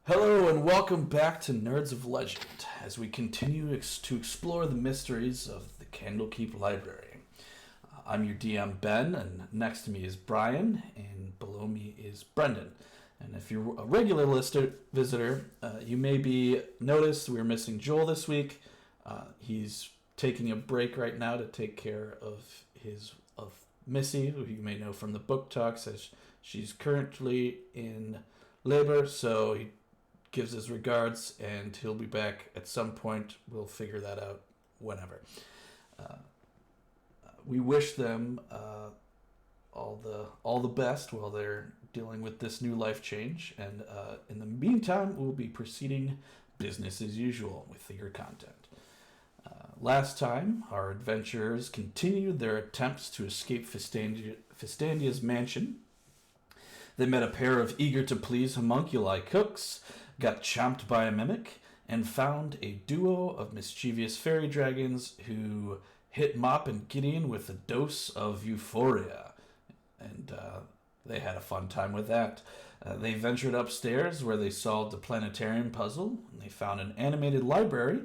Hello and welcome back to Nerds of Legend as we continue to explore the mysteries of the Candlekeep Library. I'm your DM Ben, and next to me is Brian, and below me is Brendan. And if you're a regular visitor, you may be noticed we're missing Joel this week. He's taking a break right now to take care of Missy, who you may know from the book talks, as she's currently in labor. So he gives his regards, and he'll be back at some point. We'll figure that out whenever. Uh, we wish them all the best while they're dealing with this new life change, and in the meantime, we'll be proceeding business as usual with your content. Last time, our adventurers continued their attempts to escape Fistandia's mansion. They met a pair of eager-to-please homunculi cooks, got chomped by a mimic, and found a duo of mischievous fairy dragons who hit Mop and Gideon with a dose of euphoria. And they had a fun time with that. They ventured upstairs where they solved a planetarium puzzle, and they found an animated library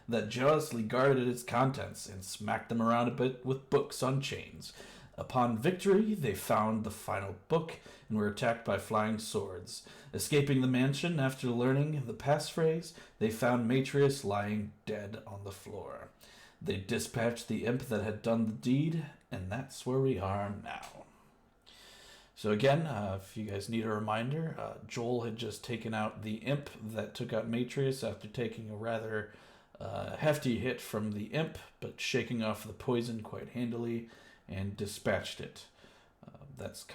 that jealously guarded its contents and smacked them around a bit with books on chains. Upon victory, they found the final book and were attacked by flying swords. Escaping the mansion after learning the passphrase, they found Matreous lying dead on the floor. They dispatched the imp that had done the deed, and that's where we are now. So again, if you guys need a reminder, Joel had just taken out the imp that took out Matreous after taking a rather hefty hit from the imp, but shaking off the poison quite handily, and dispatched it. That's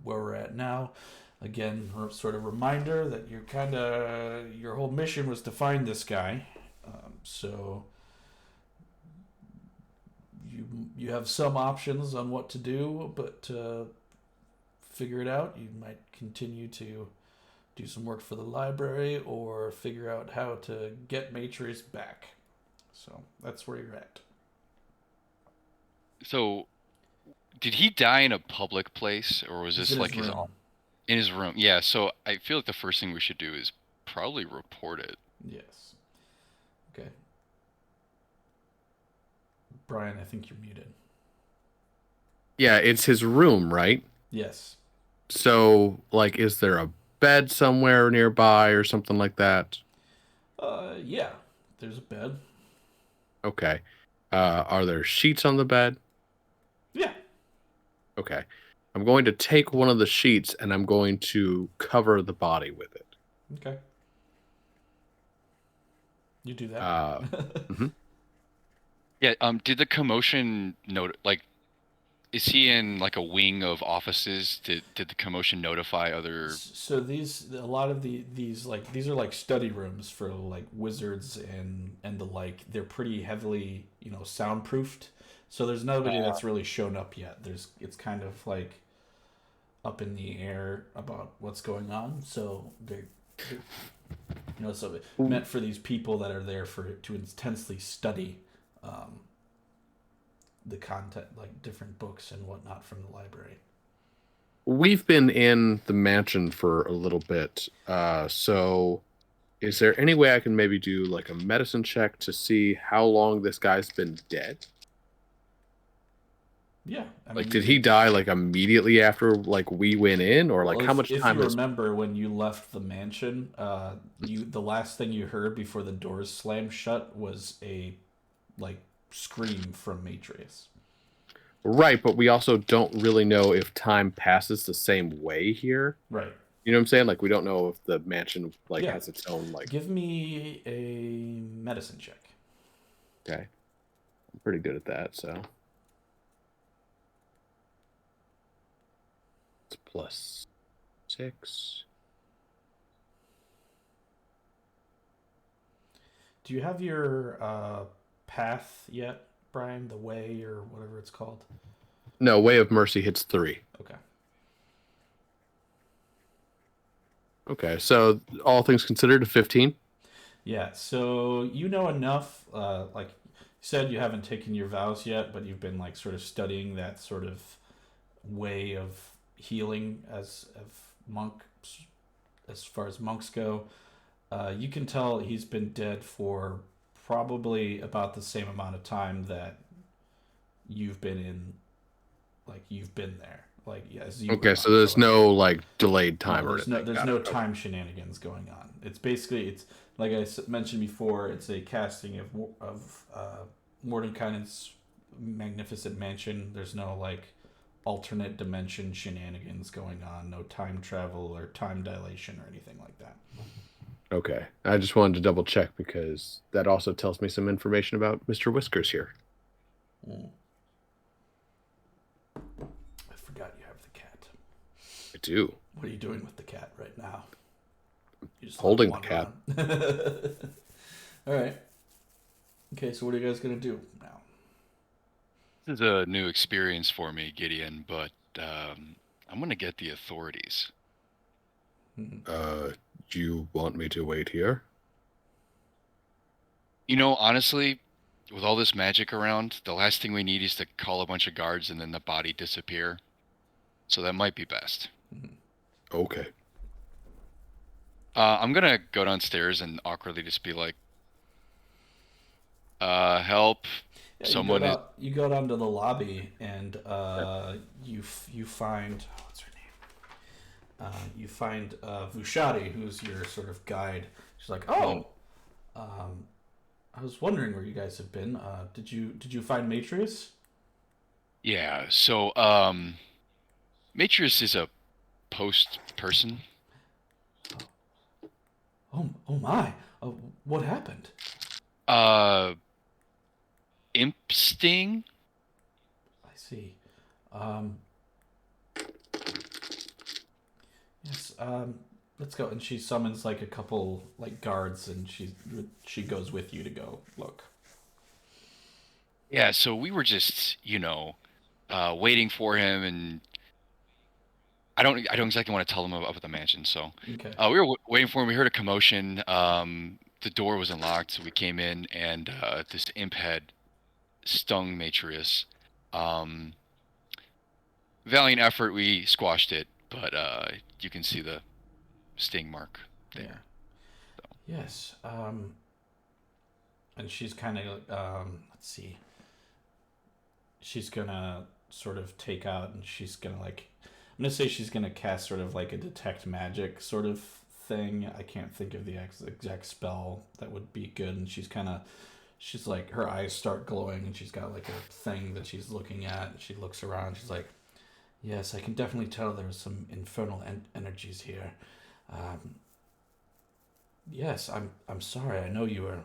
where we're at now. Again, sort of reminder that your whole mission was to find this guy. So you have some options on what to do, but figure it out. You might continue to do some work for the library or figure out how to get Matreous back. So that's where you're at. So, did he die in a public place, or was He's this in his like room. in his room? Yeah. So I feel like the first thing we should do is probably report it. Yes. Okay. Brian, I think you're muted. Yeah, it's his room, right? Yes. So, like, is there a bed somewhere nearby or something like that? Yeah. There's a bed. Okay. Are there sheets on the bed? Yeah. Okay. I'm going to take one of the sheets and I'm going to cover the body with it. Okay. You do that. Uh, mhm. Yeah. Did the commotion note like is he in like a wing of offices? Did the commotion notify other? So a lot of these are like study rooms for like wizards and the like. They're pretty heavily soundproofed. So there's nobody that's really shown up yet. It's kind of like up in the air about what's going on. So so meant for these people that are there to intensely study um, the content, like different books and whatnot from the library. We've been in the mansion for a little bit. So is there any way I can maybe do like a medicine check to see how long this guy's been dead? Yeah, I Like, mean you did he could. die like immediately after like we went in, or Well, like how much if time you has? remember when you left the mansion, the last thing you heard before the doors slammed shut was a like scream from Matreous. Right, but we also don't really know if time passes the same way here. Right. You know what I'm saying? Like we don't know if the mansion like Yeah. has its own like. Give me a medicine check. Okay, I'm pretty good at that. So it's +6. Do you have your path yet, Brian? The way or whatever it's called? No, Way of Mercy hits 3. Okay. Okay, so all things considered, a 15. Yeah. So you know enough. Like you said, you haven't taken your vows yet, but you've been like sort of studying that sort of way of healing as monks as far as monks go, you can tell he's been dead for probably about the same amount of time that you've been in, like you've been there, like as you've been Okay, so on for there's like no like delayed no, time or anything. there's Got no it. Okay. time shenanigans going on. It's basically it's like I mentioned before. It's a casting of Mordenkainen's magnificent mansion. There's no like alternate dimension shenanigans going on. No time travel or time dilation or anything like that. Okay. I just wanted to double check because that also tells me some information about Mr. Whiskers here. Mm. I forgot you have the cat. I do. What are you doing with the cat right now? You just Holding the wander cat. around? All right. Okay, so what are you guys gonna do now? This is a new experience for me, Gideon, but I'm gonna get the authorities. Mhm. Do you want me to wait here? You know, honestly, with all this magic around, the last thing we need is to call a bunch of guards and then the body disappear. So that might be best. Mhm. Okay. I'm gonna go downstairs and awkwardly just be like, help. Yeah, Someone is. you go down to the lobby and Yeah. you find what's her name? You find Vushati, who's your sort of guide. She's like, oh, I was wondering where you guys have been. Did you find Matreous? Yeah, so Matreous is a post person. Oh my! What happened? Uh, imp sting? I see. Um, yes. Let's go. And she summons like a couple like guards, and she goes with you to go look. Yeah, so we were just, waiting for him, and I don't exactly want to tell him about the mansion. So, Okay. we were waiting for him. We heard a commotion. The door was unlocked, so we came in, and this imp had stung Matreous. Um, valiant effort, we squashed it, but you can see the sting mark Yeah. there. So, Yes. And she's kind of let's see. She's gonna sort of take out, and she's gonna like. I'm gonna say she's gonna cast sort of like a detect magic sort of thing. I can't think of the exact spell that would be good, and she's like her eyes start glowing, and she's got like a thing that she's looking at. And she looks around. She's like, "Yes, I can definitely tell there's some infernal energies here. Um, yes, I'm sorry. I know you were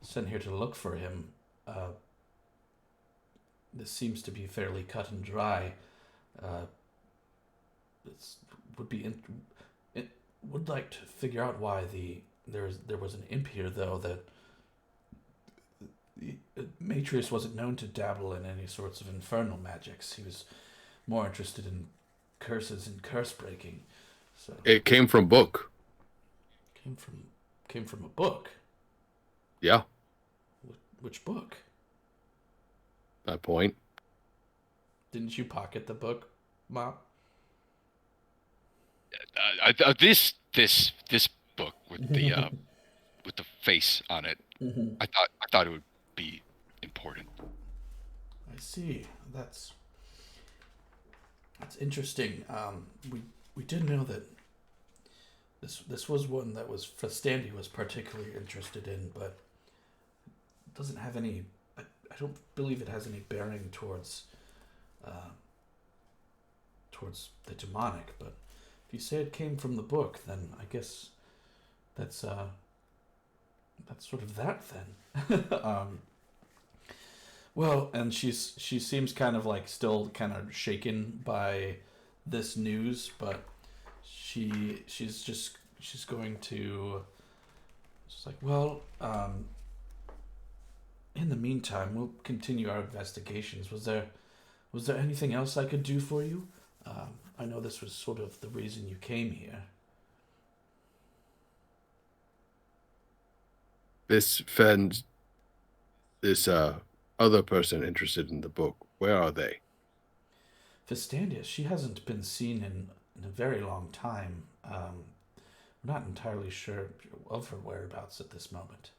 sent here to look for him. Uh, this seems to be fairly cut and dry. Uh, it would be it would like to figure out why there was an imp here though that Matreous wasn't known to dabble in any sorts of infernal magics. He was more interested in curses and curse breaking. So It came from book. came from came from a book. Yeah, Which book? that point. Didn't you pocket the book, Mom? this book with the face on it, Mm-hmm. I thought it would be important. I see. That's interesting. We did know that this was one that was Fistandia was particularly interested in, but it doesn't have any. I don't believe it has any bearing towards the demonic. But if you say it came from the book, then I guess that's sort of that then. Well, and she seems kind of like still kind of shaken by this news, but she's going to she's like, well, in the meantime, we'll continue our investigations. Was there anything else I could do for you? I know this was sort of the reason you came here. This friend, this other person interested in the book, where are they? Fistandia, she hasn't been seen in a very long time. We're not entirely sure of her whereabouts at this moment.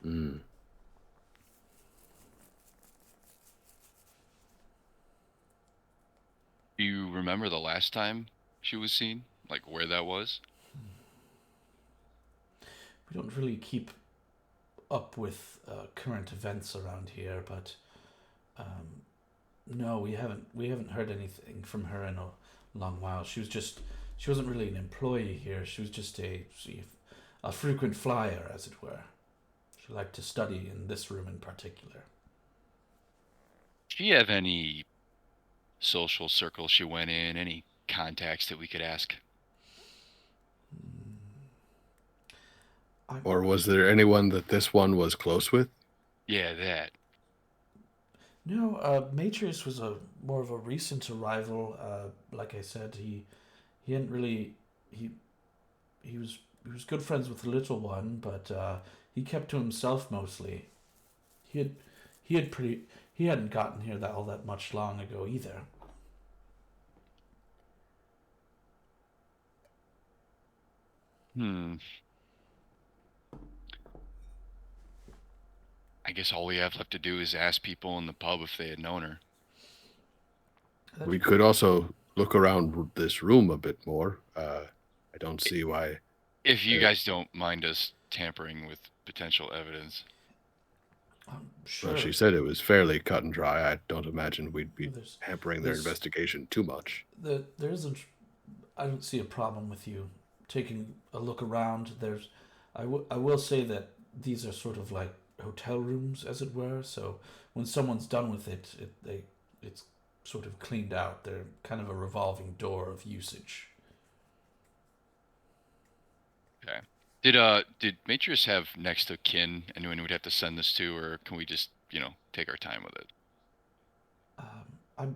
Hmm. Do you remember the last time she was seen? Like where that was? We don't really keep up with current events around here, but no, we haven't. We haven't heard anything from her in a long while. She wasn't really an employee here. She was just a frequent flyer, as it were. She liked to study in this room in particular. Do you have any social circles she went in? Any contacts that we could ask? I'm, Or was there anyone that this one was close with? Yeah, that. no, Matreous was a more of a recent arrival. Like I said, he hadn't really he he was good friends with the little one, but he kept to himself mostly. He had he had pretty he hadn't gotten here that all that much long ago either. Hmm. I guess all we have left to do is ask people in the pub if they had known her. We could also look around this room a bit more. I don't see why. If you guys don't mind us tampering with potential evidence. Sure. Well, she said it was fairly cut and dry. I don't imagine we'd be There's- hampering their there's- investigation too much. There isn't. I don't see a problem with you taking a look around. I will say that these are sort of like hotel rooms, as it were. So when someone's done with it's sort of cleaned out. They're kind of a revolving door of usage. Okay. Did Matreous have next of kin anyone we'd have to send this to, or can we just, take our time with it? I'm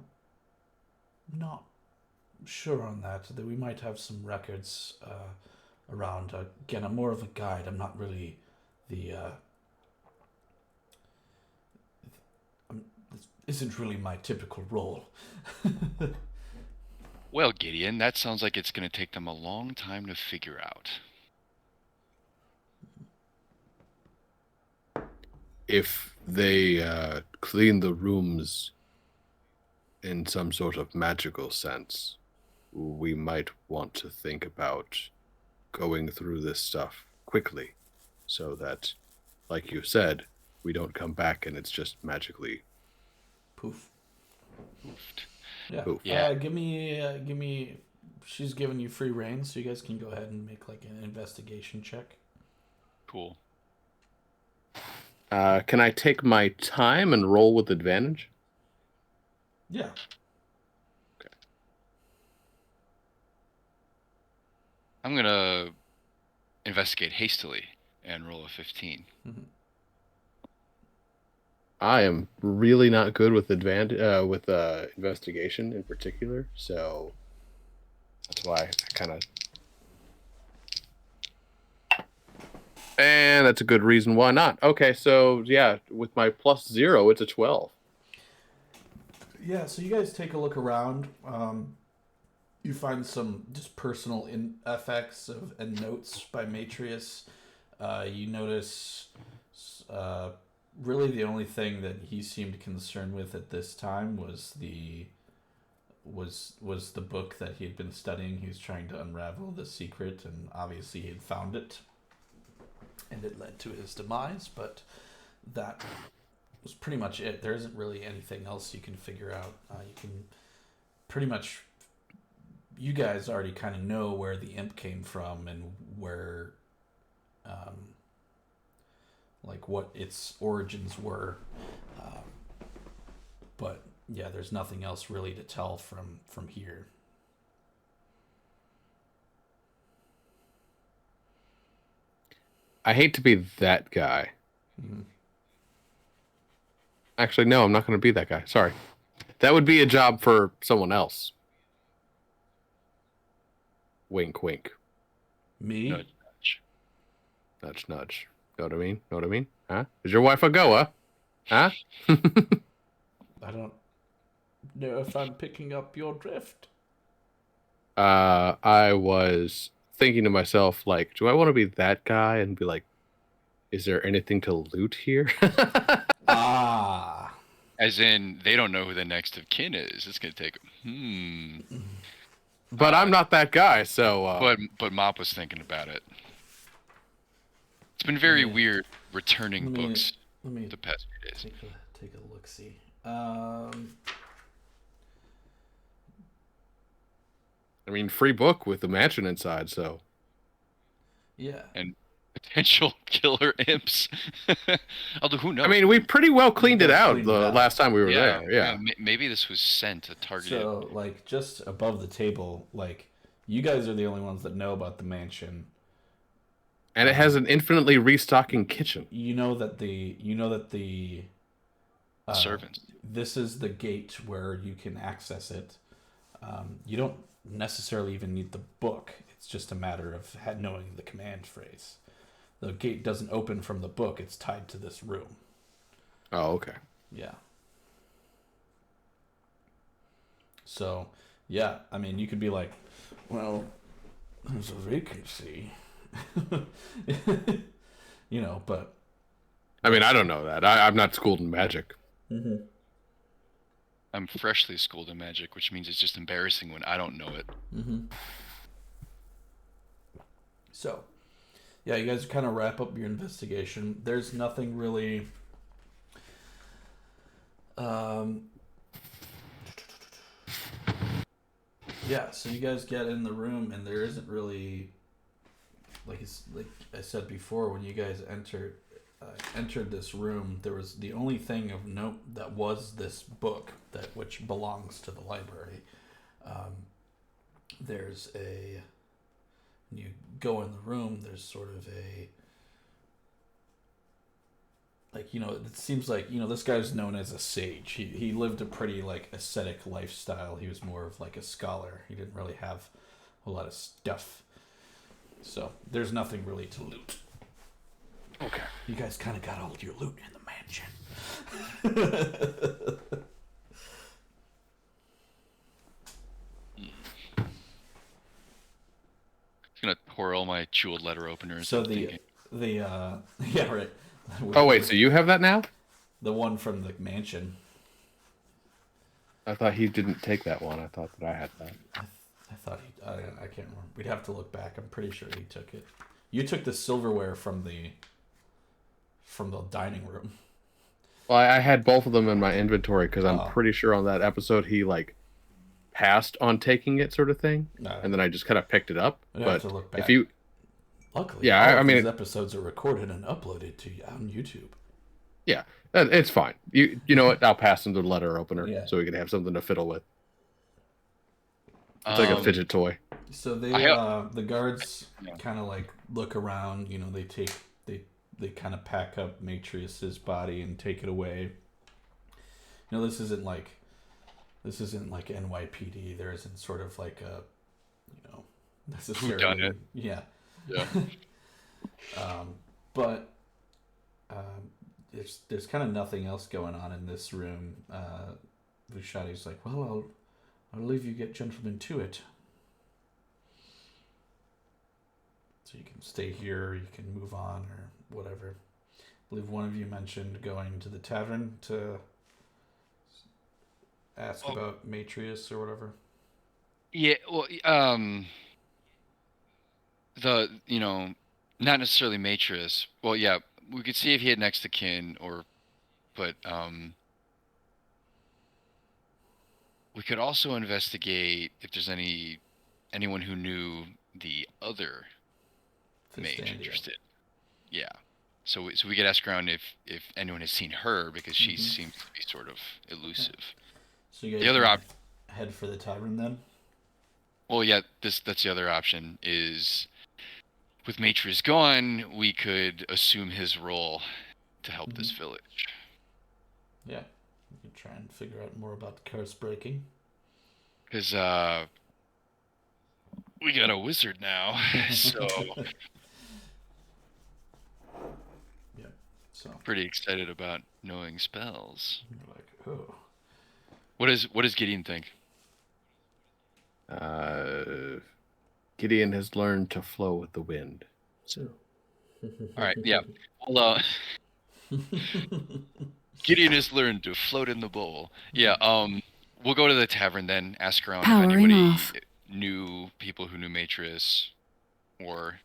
not sure on that. That we might have some records around. Again, I'm more of a guide. I'm not really the. This isn't really my typical role. Well, Gideon, that sounds like it's going to take them a long time to figure out. If they clean the rooms in some sort of magical sense, we might want to think about going through this stuff quickly so that, like you said, we don't come back and it's just magically Poof. Oofed. Yeah. Poof. Yeah. Give me. She's giving you free reign, so you guys can go ahead and make like an investigation check. Cool. Can I take my time and roll with advantage? Yeah. Okay. I'm going to investigate hastily and roll a 15. Mm-hmm. I am really not good with investigation in particular, so that's why I kind of. And that's a good reason why not. Okay, so yeah, with my +0, it's a 12. Yeah, so you guys take a look around. You find some just personal effects and notes by Matreous. You notice really the only thing that he seemed concerned with at this time was the book that he had been studying. He was trying to unravel the secret, and obviously he had found it, and it led to his demise. But that was pretty much it. There isn't really anything else you can figure out. You can pretty much, you guys already kind of know where the imp came from and where, like what its origins were. But yeah, there's nothing else really to tell from here. I hate to be that guy. Mm-hmm. Actually, no, I'm not going to be that guy. Sorry. That would be a job for someone else. Wink, wink. Me? Nudge, nudge. Nudge, nudge. Know what I mean? Know what I mean? Huh? Is your wife a goa? Huh? I don't know if I'm picking up your drift. I was thinking to myself, like, do I want to be that guy and be like, is there anything to loot here? Ah. As in, they don't know who the next of kin is. It's gonna take. But I'm not that guy, so. But Mop was thinking about it. It's been very weird returning books Let me the past few days. take a look. See. I mean, free book with the mansion inside, so. Yeah. And potential killer imps. Although who knows? I mean, we pretty well cleaned it out the last time we were Yeah, there. Yeah. Maybe this was sent a targeted. So, like, just above the table, like, you guys are the only ones that know about the mansion. And it has an infinitely restocking kitchen. You know that the servants. This is the gate where you can access it. You don't necessarily even need the book. It's just a matter of knowing the command phrase. The gate doesn't open from the book. It's tied to this room. Oh, okay. Yeah. So, yeah, I mean, you could be like, well, there's a vacancy. You know, but... I mean, I don't know that. I'm not schooled in magic. Mm-hmm. I'm freshly schooled in magic, which means it's just embarrassing when I don't know it. Mm-hmm. So, yeah, you guys kind of wrap up your investigation. There's nothing really... Yeah, so you guys get in the room, and there isn't really... Like I said before, when you guys entered this room, there was the only thing of note that was this book which belongs to the library. There's a... When you go in the room, there's sort of a... Like, you know, it seems like, you know, this guy's known as a sage. He lived a pretty, like, ascetic lifestyle. He was more of, like, a scholar. He didn't really have a lot of stuff. So, there's nothing really to loot. Okay. You guys kind of got all your loot in the mansion. I'm gonna pour all my jeweled letter openers. So yeah, right. Oh, wait, so you have that now? The one from the mansion. I thought he didn't take that one. I thought that I had that. I thought I can't remember. We'd have to look back. I'm pretty sure he took it. You took the silverware from the dining room. Well, I had both of them in my inventory because I'm pretty sure on that episode he like passed on taking it, sort of thing, and then I just kind of picked it up. I'd but have to look back. if you, luckily, yeah, all I mean, these episodes are recorded and uploaded to on YouTube. Yeah, it's fine. You know what? I'll pass him the letter opener so we can have something to fiddle with. It's like a fidget toy. So the guards kind of like look around. You know, they kind of pack up Matreous's body and take it away. You know, this isn't like NYPD. There isn't sort of like a, you know, necessarily. Who done it? Yeah. Yeah. But there's kind of nothing else going on in this room. Vushadi's like, well, I'll leave you get gentlemen to it. So you can stay here, or you can move on, or whatever. I believe one of you mentioned going to the tavern to ask about Matreous or whatever. Yeah, well, not necessarily Matreous. Well, yeah, we could see if he had next to kin, but we could also investigate if there's anyone who knew the other mage interested. Yeah. So we could ask around if anyone has seen her, because she seems to be sort of elusive. So you guys the other head for the tavern then? Well, yeah, that's the other option is, with Matreous gone, we could assume his role to help this village. Yeah. We could try and figure out more about the curse breaking. Because we got a wizard now, so... So pretty excited about knowing spells. You're like, oh. What does Gideon think? Gideon has learned to flow with the wind. So. All right, yeah. Well, Gideon has learned to float in the bowl. Yeah, we'll go to the tavern then, ask around if Powering anybody off. knew people who knew Matreous or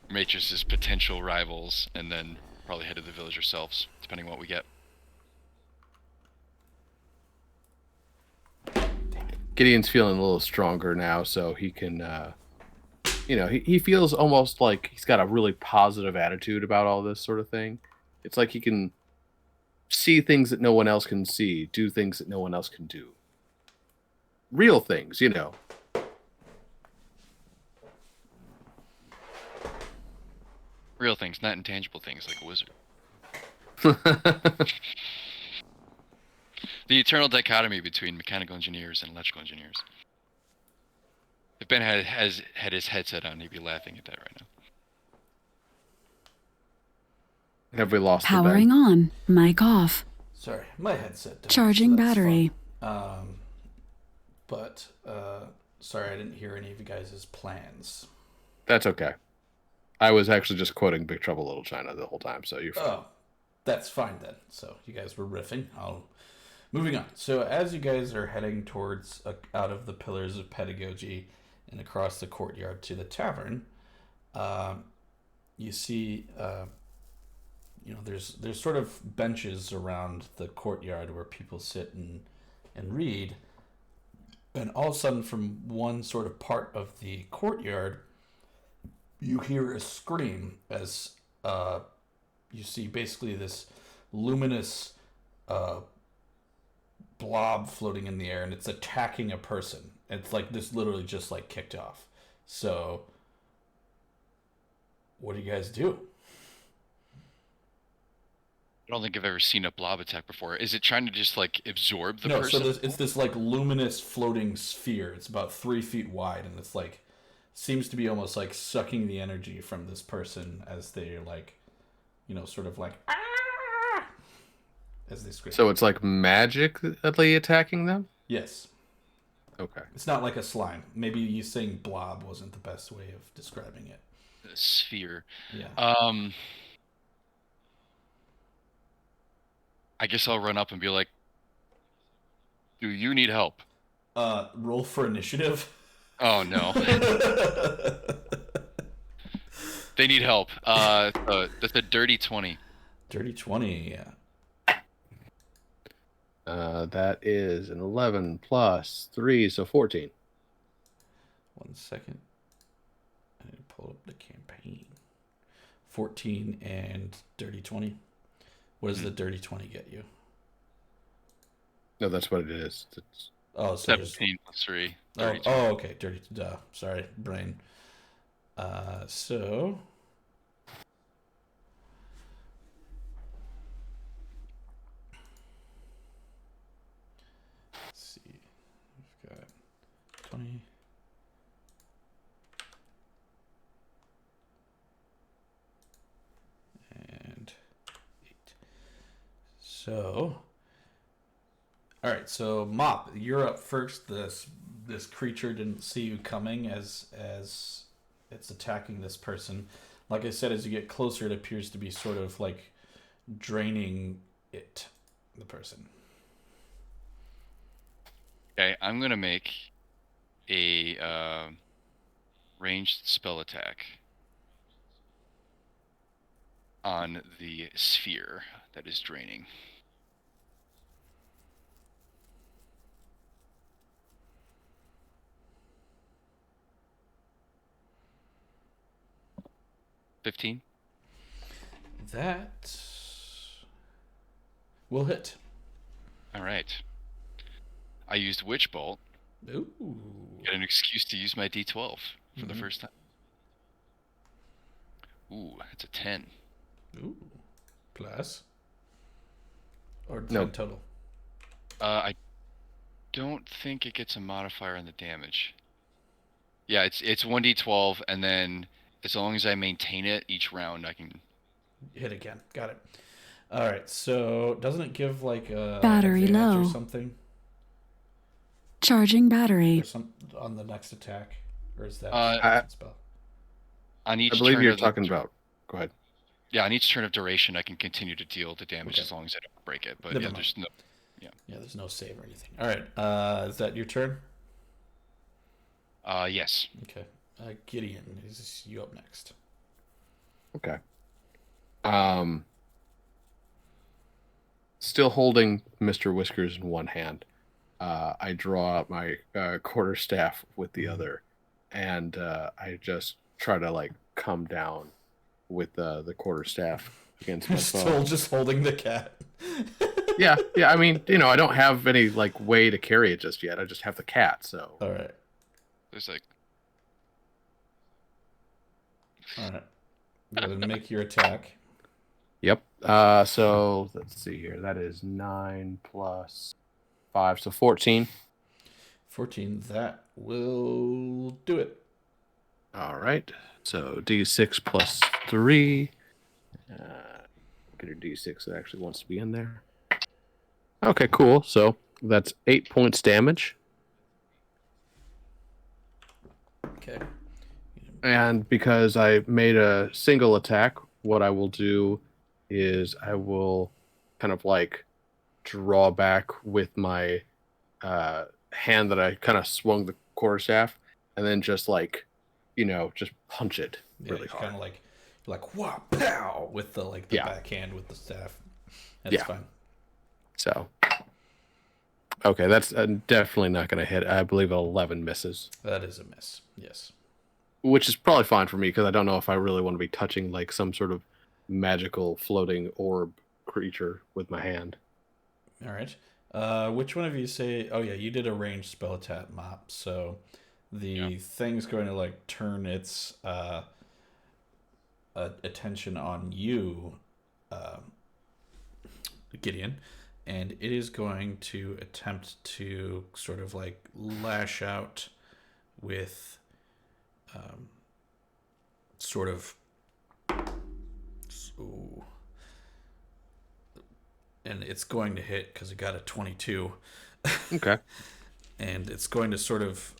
Matreous's potential rivals, and then probably head to the village ourselves, depending on what we get. Gideon's feeling a little stronger now, so he can, he feels almost like he's got a really positive attitude about all this sort of thing. It's like he can see things that no one else can see, do things that no one else can do. Real things, Real things, not intangible things like a wizard. The eternal dichotomy between mechanical engineers and electrical engineers. If Ben had his headset on, he'd be laughing at that right now. Have we lost the Powering Ben? on. Mic off. Sorry, my headset died. Charging so that's battery. fun. But sorry, I didn't hear any of you guys' plans. That's okay. I was actually just quoting Big Trouble Little China the whole time, so you're fine. Oh, that's fine then. So you guys were riffing. Moving on. So as you guys are heading towards out of the Pillars of Pedagogy and across the courtyard to the tavern, you see, there's sort of benches around the courtyard where people sit and read, and all of a sudden, from one sort of part of the courtyard, you hear a scream as you see basically this luminous blob floating in the air, and it's attacking a person. It's like this literally just like kicked off. So what do you guys do? I don't think I've ever seen a blob attack before. Is it trying to just like absorb the No, person? so it's this like luminous floating sphere. It's about 3 feet wide, and it's like seems to be almost like sucking the energy from this person as they're like, sort of like as they scream. So it's like magically attacking them? Yes. Okay. It's not like a slime. Maybe you saying blob wasn't the best way of describing it. The sphere. Yeah. I guess I'll run up and be like, "Do you need help?" Roll for initiative. Oh no. They need help. That's a dirty 20. Dirty 20, yeah. That is an 11 plus 3, so 14. 1 second. I need to pull up the campaign. 14 and dirty 20. What does the dirty 20 get you? No, that's what it is. It's... Oh, so 17 plus 3. okay. Dirty. Duh. Sorry, brain. So. Let's see. We've got 20. And 8. So. All right, so Mop, you're up first. This creature didn't see you coming as it's attacking this person. Like I said, as you get closer, it appears to be sort of like draining the person. Okay, I'm gonna make a ranged spell attack on the sphere that is draining. $15. That will hit. All right. I used Witch Bolt. Ooh. Get an excuse to use my D12 for the first time. Ooh, that's a 10. Ooh. Plus. Or 10 No. total. I don't think it gets a modifier on the damage. Yeah, it's 1d12, and then as long as I maintain it each round, I can Hit again. Got it. All right. So doesn't it give like a Battery advantage low. or something? Charging battery. or some on the next attack, or is that Uh, a different spell? On each I believe turn you're of the, talking about. Go ahead. Yeah, on each turn of duration, I can continue to deal the damage Okay. as long as I don't break it. But Never yeah, mind. there's no. Yeah, there's no save or anything. All right, is that your turn? Yes. Okay, Gideon, is you up next? Okay. Still holding Mr. Whiskers in one hand, I draw out my quarterstaff with the other, and I just try to like come down with the quarterstaff against my You're foe. still just holding the cat. Yeah. I mean, I don't have any like way to carry it just yet. I just have the cat. So. All right. There's like. All right. Go ahead and make your attack. Yep. So let's see here. That is 9 plus 5, so 14. 14. That will do it. All right. So D6 plus 3. Get a D6 that actually wants to be in there. Okay, cool. So that's 8 points damage. Okay. And because I made a single attack, what I will do is I will kind of like draw back with my hand that I kind of swung the quarterstaff, and then just like, just punch it really hard. Kind of like wah pow with the backhand with the staff. That's fine. So, okay, that's definitely not going to hit. I believe 11 misses. That is a miss. Yes. Which is probably fine for me because I don't know if I really want to be touching like some sort of magical floating orb creature with my hand. All right. Which one of you say? Oh yeah, you did a ranged spell attack, Mop. So the thing's going to like turn its attention on you, Gideon, and it is going to attempt to sort of like lash out with sort of. Ooh. And it's going to hit because it got a 22. Okay. And it's going to sort of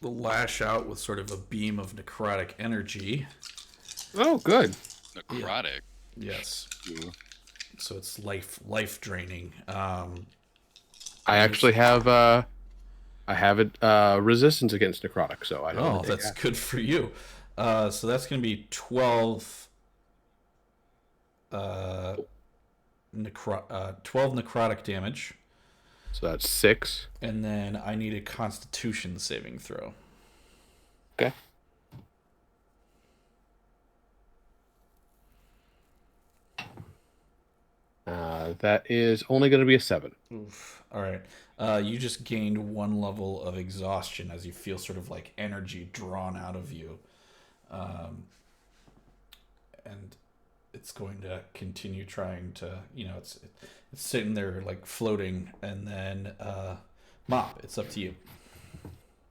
lash out with sort of a beam of necrotic energy. Oh, good. Necrotic. Yeah. Yes. Ooh. So it's life draining. I actually have resistance against necrotic, so I don't. Oh, that's good for you. So that's going to be 12. 12 necrotic damage. So that's 6. And then I need a Constitution saving throw. Okay. That is only going to be a 7. Oof. All right. You just gained 1 level of exhaustion as you feel sort of like energy drawn out of you. And it's going to continue trying to, it's sitting there like floating, and then Mop, it's up to you.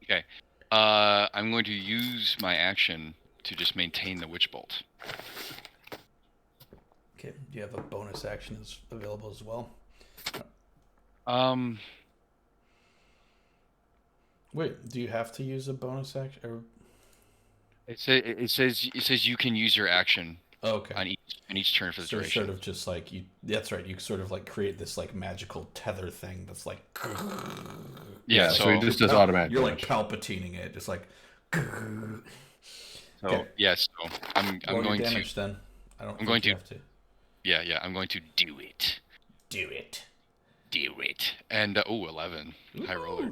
Okay. I'm going to use my action to just maintain the witch bolt. Okay. Do you have a bonus action that's available as well? Wait, do you have to use a bonus action? Or... It says you can use your action. Oh, okay. On each turn for the duration. Sort of just like you. That's right. You sort of like create this like magical tether thing that's like. Yeah. So it just does automatic. You're like palpatining it, just like. So yes, so I'm going damage to. Then I don't. I'm going you to. Have to. Yeah. I'm going to do it. Do it. And 11. Ooh. High roller.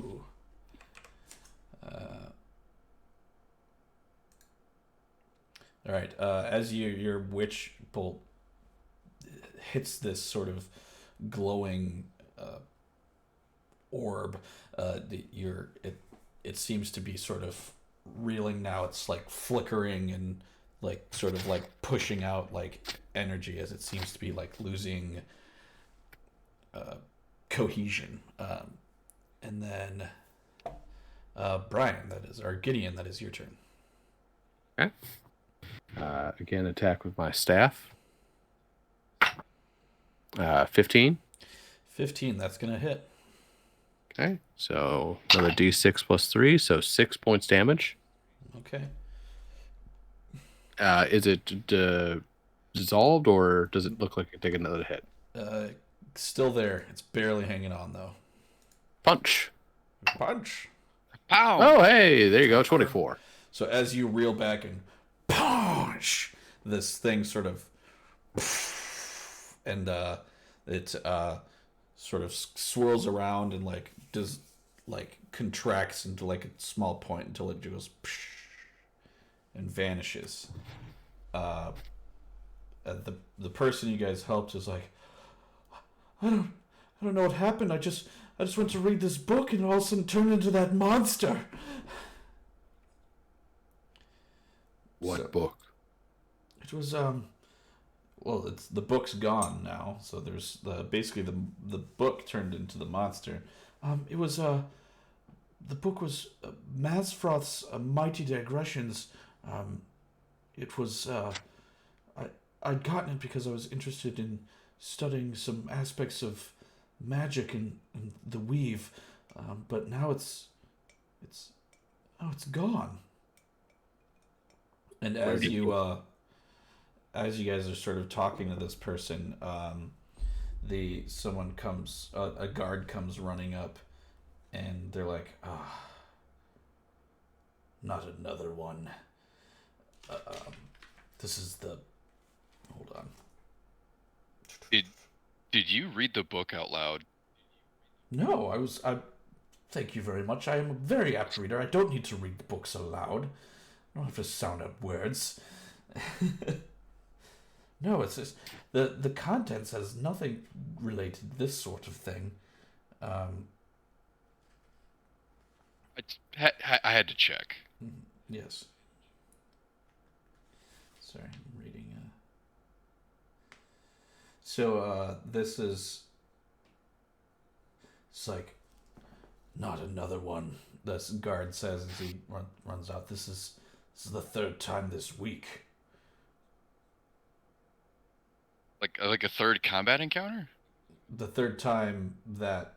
All right. As your witch bolt hits this sort of glowing orb, it seems to be sort of reeling now. It's like flickering and like sort of like pushing out like energy as it seems to be like losing cohesion. And then Brian, Gideon, that is your turn. Okay. Again, attack with my staff. 15. 15. That's gonna hit. Okay, so another d6 plus 3, so 6 points damage. Okay. Is it dissolved, or does it look like it take another hit? Still there. It's barely hanging on though. Punch. Punch. Pow! Oh, hey, there you go, 24. So as you reel back and punch, this thing sort of and it sort of swirls around and contracts into like a small point until it goes and vanishes. The person you guys helped is like, I don't know what happened. I just went to read this book and all of a sudden turned into that monster. What book? It was well, it's the book's gone now, so there's basically the book turned into the monster. It was the book was Masfroth's Mighty Digressions. It was I'd gotten it because I was interested in studying some aspects of magic and the weave, but now it's gone. And as you guys are sort of talking to this person, someone comes, a guard comes running up, and they're like, not another one. This is the. Hold on. Did you read the book out loud? No, I. Thank you very much. I am a very apt reader. I don't need to read the books aloud. I don't have to sound out words. No, it's just the contents has nothing related to this sort of thing. I had to check. Yes. Sorry, I'm reading. So this is. It's like, not another one. This guard says as he runs out. This is the third time this week. Like a third combat encounter? The third time that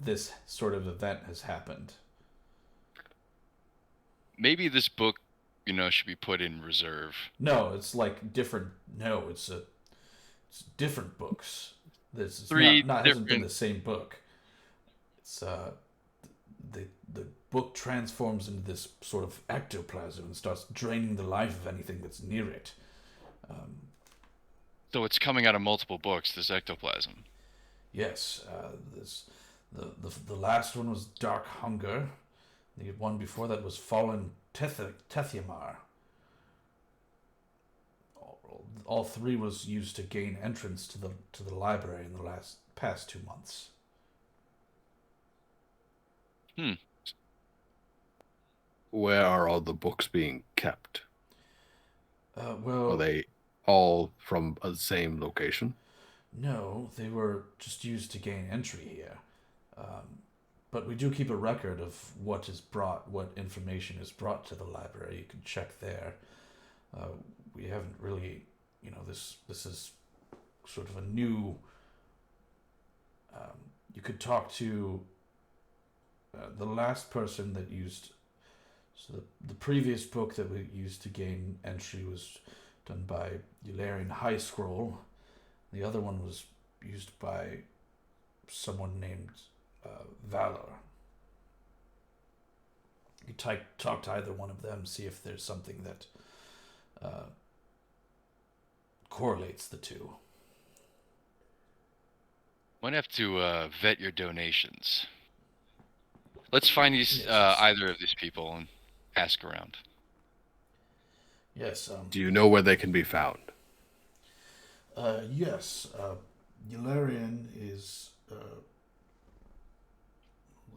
this sort of event has happened. Maybe this book, should be put in reserve. No, it's like different. No, it's different books. This is hasn't been the same book. It's the book transforms into this sort of ectoplasm and starts draining the life of anything that's near it. So it's coming out of multiple books, this ectoplasm. Yes, the last one was Dark Hunger. The one before that was Fallen Tethiamar. All three was used to gain entrance to the library in the past 2 months. Where are all the books being kept? Well, are they all from the same location? No, they were just used to gain entry here. But we do keep a record of what information is brought to the library. You can check there. We haven't really, this is sort of a new. You could talk to the last person that used. So the previous book that we used to gain entry was done by Eularian High Scroll. The other one was used by someone named Valor. You talk to either one of them, see if there's something that correlates the two. Might have to vet your donations. Let's find these Yes. either of these people and ask around. Yes. Do you know where they can be found? Yes. Eularian is. Hold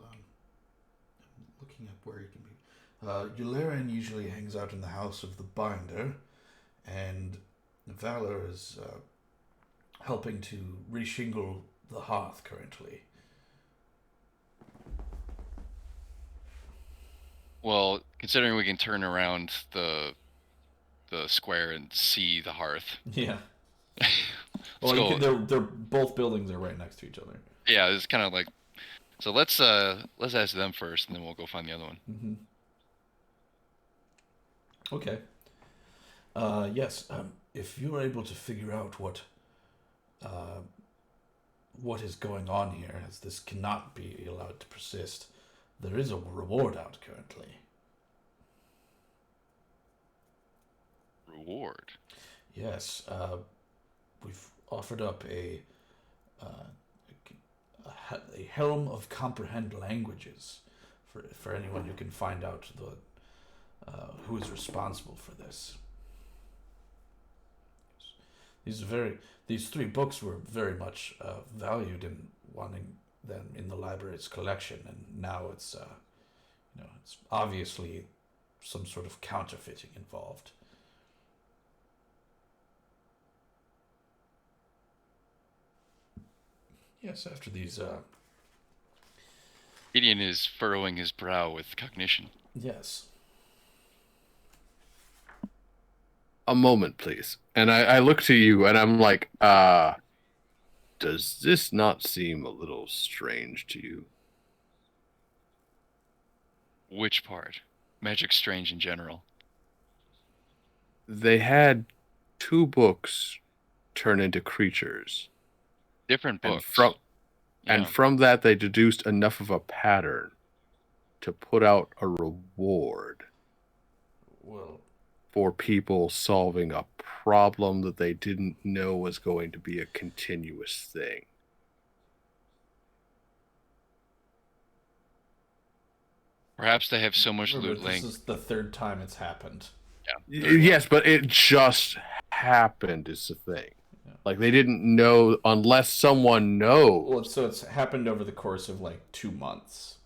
on. I'm looking up where he can be. Eularian usually hangs out in the house of the binder, and Valor is helping to reshingle the hearth currently. Well, considering we can turn around the square and see the hearth. Yeah. Let's Well, you can. go. They're both buildings are right next to each other. Yeah, it's kind of like. So let's ask them first, and then we'll go find the other one. Mm-hmm. Okay. Yes. If you're able to figure out uh, what is going on here, as this cannot be allowed to persist, there is a reward out currently. Reward. Yes. We've offered up a helm of comprehend languages for anyone who can find out who is responsible for this. These three books were very much valued in wanting them in the library's collection, and now it's it's obviously some sort of counterfeiting involved. Yes, after these Gideon is furrowing his brow with cognition. yes. A moment, please. And I look to you and I'm like, does this not seem a little strange to you? Which part? Magic Strange in general. They had 2 books turn into creatures. Different And books. from that they deduced enough of a pattern to put out a reward Well, for people solving a problem that they didn't know was going to be a continuous thing. Perhaps they have so much remember, loot laying. this is the third time it's happened. Yeah. Yes, but it just happened is the thing. Yeah. Like they didn't know unless someone knows. Well, so it's happened over the course of like 2 months.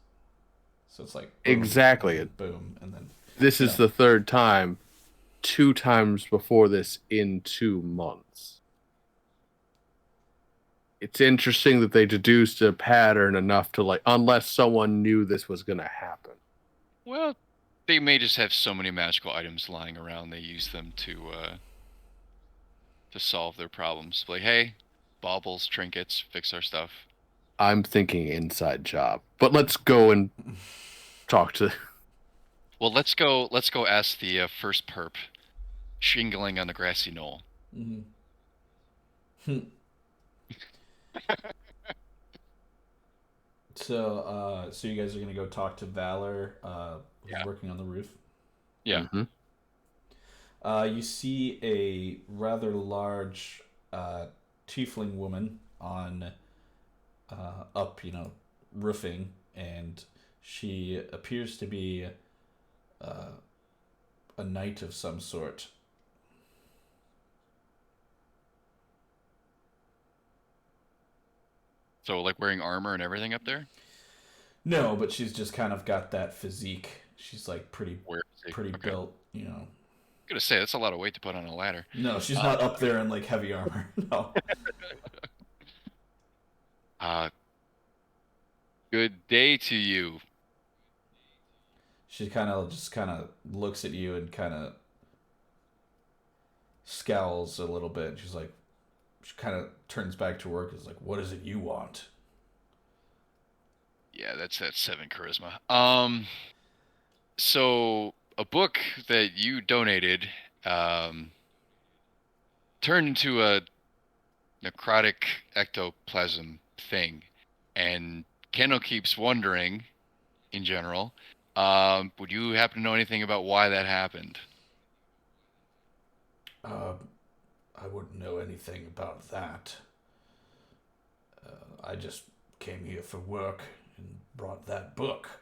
So it's like boom, Exactly. and boom, and then This is the third time. 2 times before this in 2 months. It's interesting that they deduced a pattern enough to unless someone knew this was going to happen. Well, they may just have so many magical items lying around. They use them to solve their problems. Like, hey, baubles, trinkets, fix our stuff. I'm thinking inside job, but let's go and talk to. Well, let's go ask the first perp shingling on the grassy knoll. Mm-hmm. So you guys are gonna go talk to Valor, who's working on the roof. Yeah. Mm-hmm. You see a rather large tiefling woman on up, roofing, and she appears to be a knight of some sort. So, like wearing armor and everything up there? No, but she's just kind of got that physique. She's like pretty Okay. built, I'm gonna say that's a lot of weight to put on a ladder. No, she's not up there in like heavy armor. No. Good day to you. She kind of looks at you and kind of scowls a little bit. She's like, she kind of turns back to work. Is like, what is it you want? Yeah, that's that 7 charisma. So a book that you donated, turned into a necrotic ectoplasm thing, and Candlekeep's wondering, in general, would you happen to know anything about why that happened? I wouldn't know anything about that. I just came here for work and brought that book.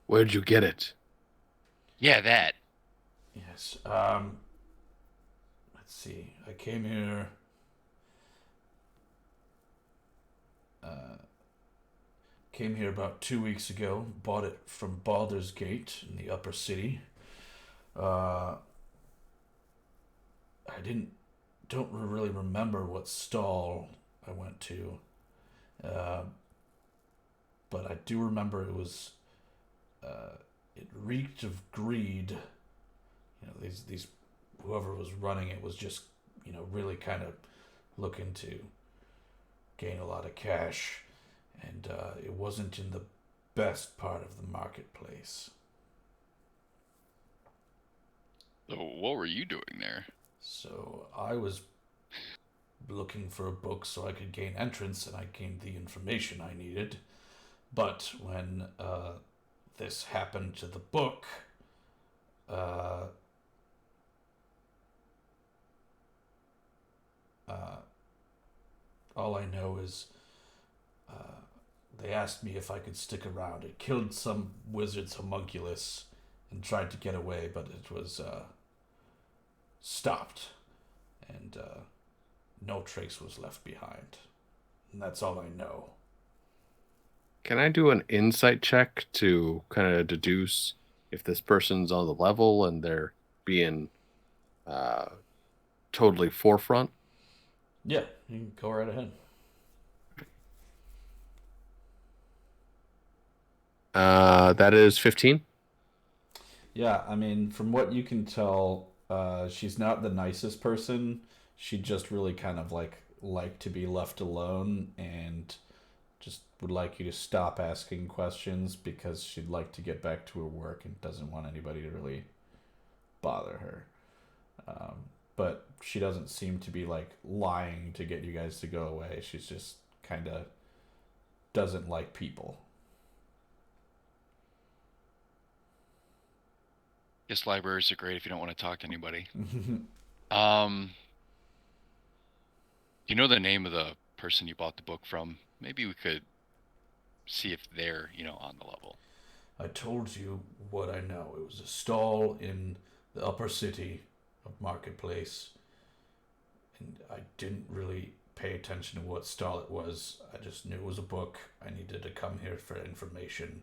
Where'd you get it? Yeah, that. Yes. Let's see. I came here. Came here about 2 weeks ago. Bought it from Baldur's Gate in the upper city. I don't really remember what stall I went to, but I do remember it was. It reeked of greed. These whoever was running it was just really kind of looking to gain a lot of cash, and it wasn't in the best part of the marketplace. So what were you doing there? So I was looking for a book so I could gain entrance, and I gained the information I needed. But when this happened to the book, uh, uh, all I know is they asked me if I could stick around. It killed some wizard's homunculus and tried to get away, but it was stopped, and no trace was left behind. And that's all I know. Can I do an insight check to kind of deduce if this person's on the level and they're being uh, totally forefront? Yeah, you can go right ahead. That is 15. Yeah, I mean, from what you can tell, she's not the nicest person. She just really kind of like to be left alone, and just would like you to stop asking questions because she'd like to get back to her work and doesn't want anybody to really bother her. But she doesn't seem to be lying to get you guys to go away. She's just kind of doesn't like people. Guess libraries are great if you don't want to talk to anybody. Um, do you know the name of the person you bought the book from? Maybe we could see if they're, on the level. I told you what I know. It was a stall in the upper city of Marketplace, and I didn't really pay attention to what stall it was. I just knew it was a book. I needed to come here for information,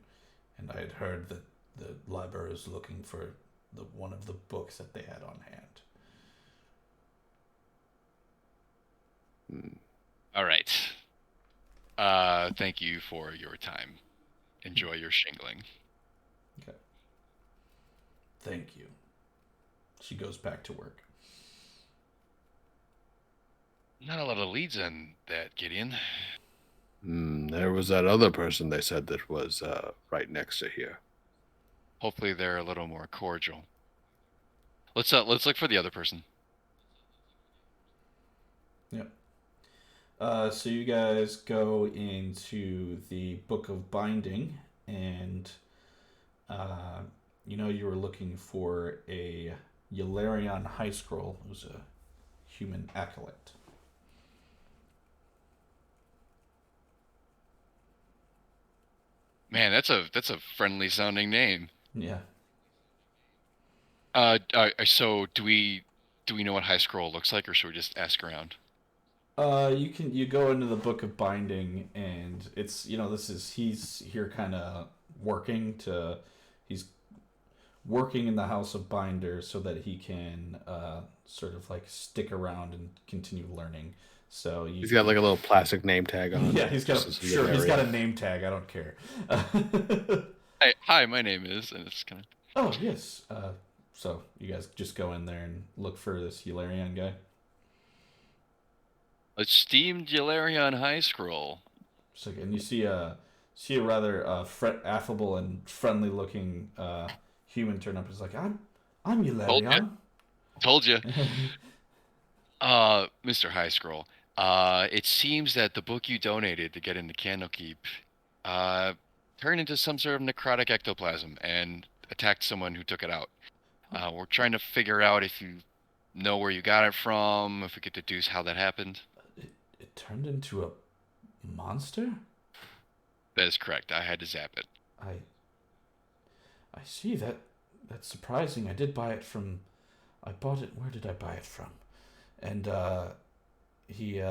and I had heard that the library was looking for one of the books that they had on hand. All right. Thank you for your time. Enjoy your shingling. Okay. Thank you. She goes back to work. Not a lot of leads on that, Gideon. There was that other person they said that was right next to here. Hopefully they're a little more cordial. Let's look for the other person. Yep. So you guys go into the Book of Binding, and you were looking for a Yularion High Scroll, who's a human acolyte. Man, that's a friendly sounding name. Yeah. So do we know what High Scroll looks like, or should we just ask around? You go into the Book of Binding, and it's he's here kind of he's working in the House of Binder so that he can sort of stick around and continue learning. So he's got a little plastic name tag on. Yeah, he's got he's got a name tag. I don't care. Hi, my name is, and it's kind of. Oh yes. So you guys just go in there and look for this Yularion guy. Esteemed Yularion High Scroll. And you see a rather affable and friendly looking human turn up. He's like, I'm Yularion. Told you. Mr. High Scroll. It seems that the book you donated to get into Candlekeep turned into some sort of necrotic ectoplasm and attacked someone who took it out. We're trying to figure out if you know where you got it from, if we could deduce how that happened. It turned into a monster? That is correct. I had to zap it. I see that. That's surprising. I did buy it from. I bought it. Where did I buy it from? And you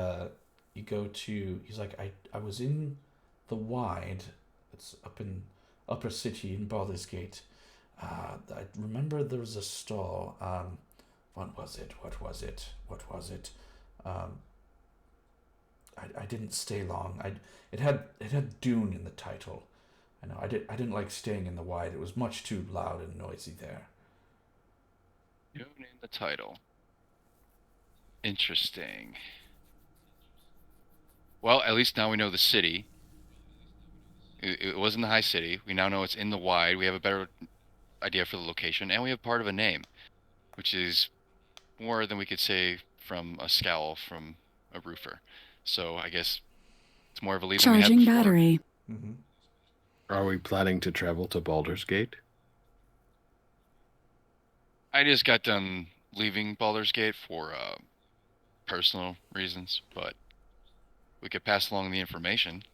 go to. He's like, I was in the Wide. It's up in Upper City in Baldur's Gate. I remember there was a stall. What was it? I didn't stay long. It had Dune in the title. I know. I didn't like staying in the Wide. It was much too loud and noisy there. Dune in the title. Interesting. Well, at least now we know the city. It was in the high city. We now know it's in the wide. We have a better idea for the location, and we have part of a name, which is more than we could say from a scowl from a roofer. So I guess it's more of a lead than we had Charging before. battery. Mm-hmm. Are we planning to travel to Baldur's Gate? I just got done leaving Baldur's Gate for personal reasons, but we could pass along the information.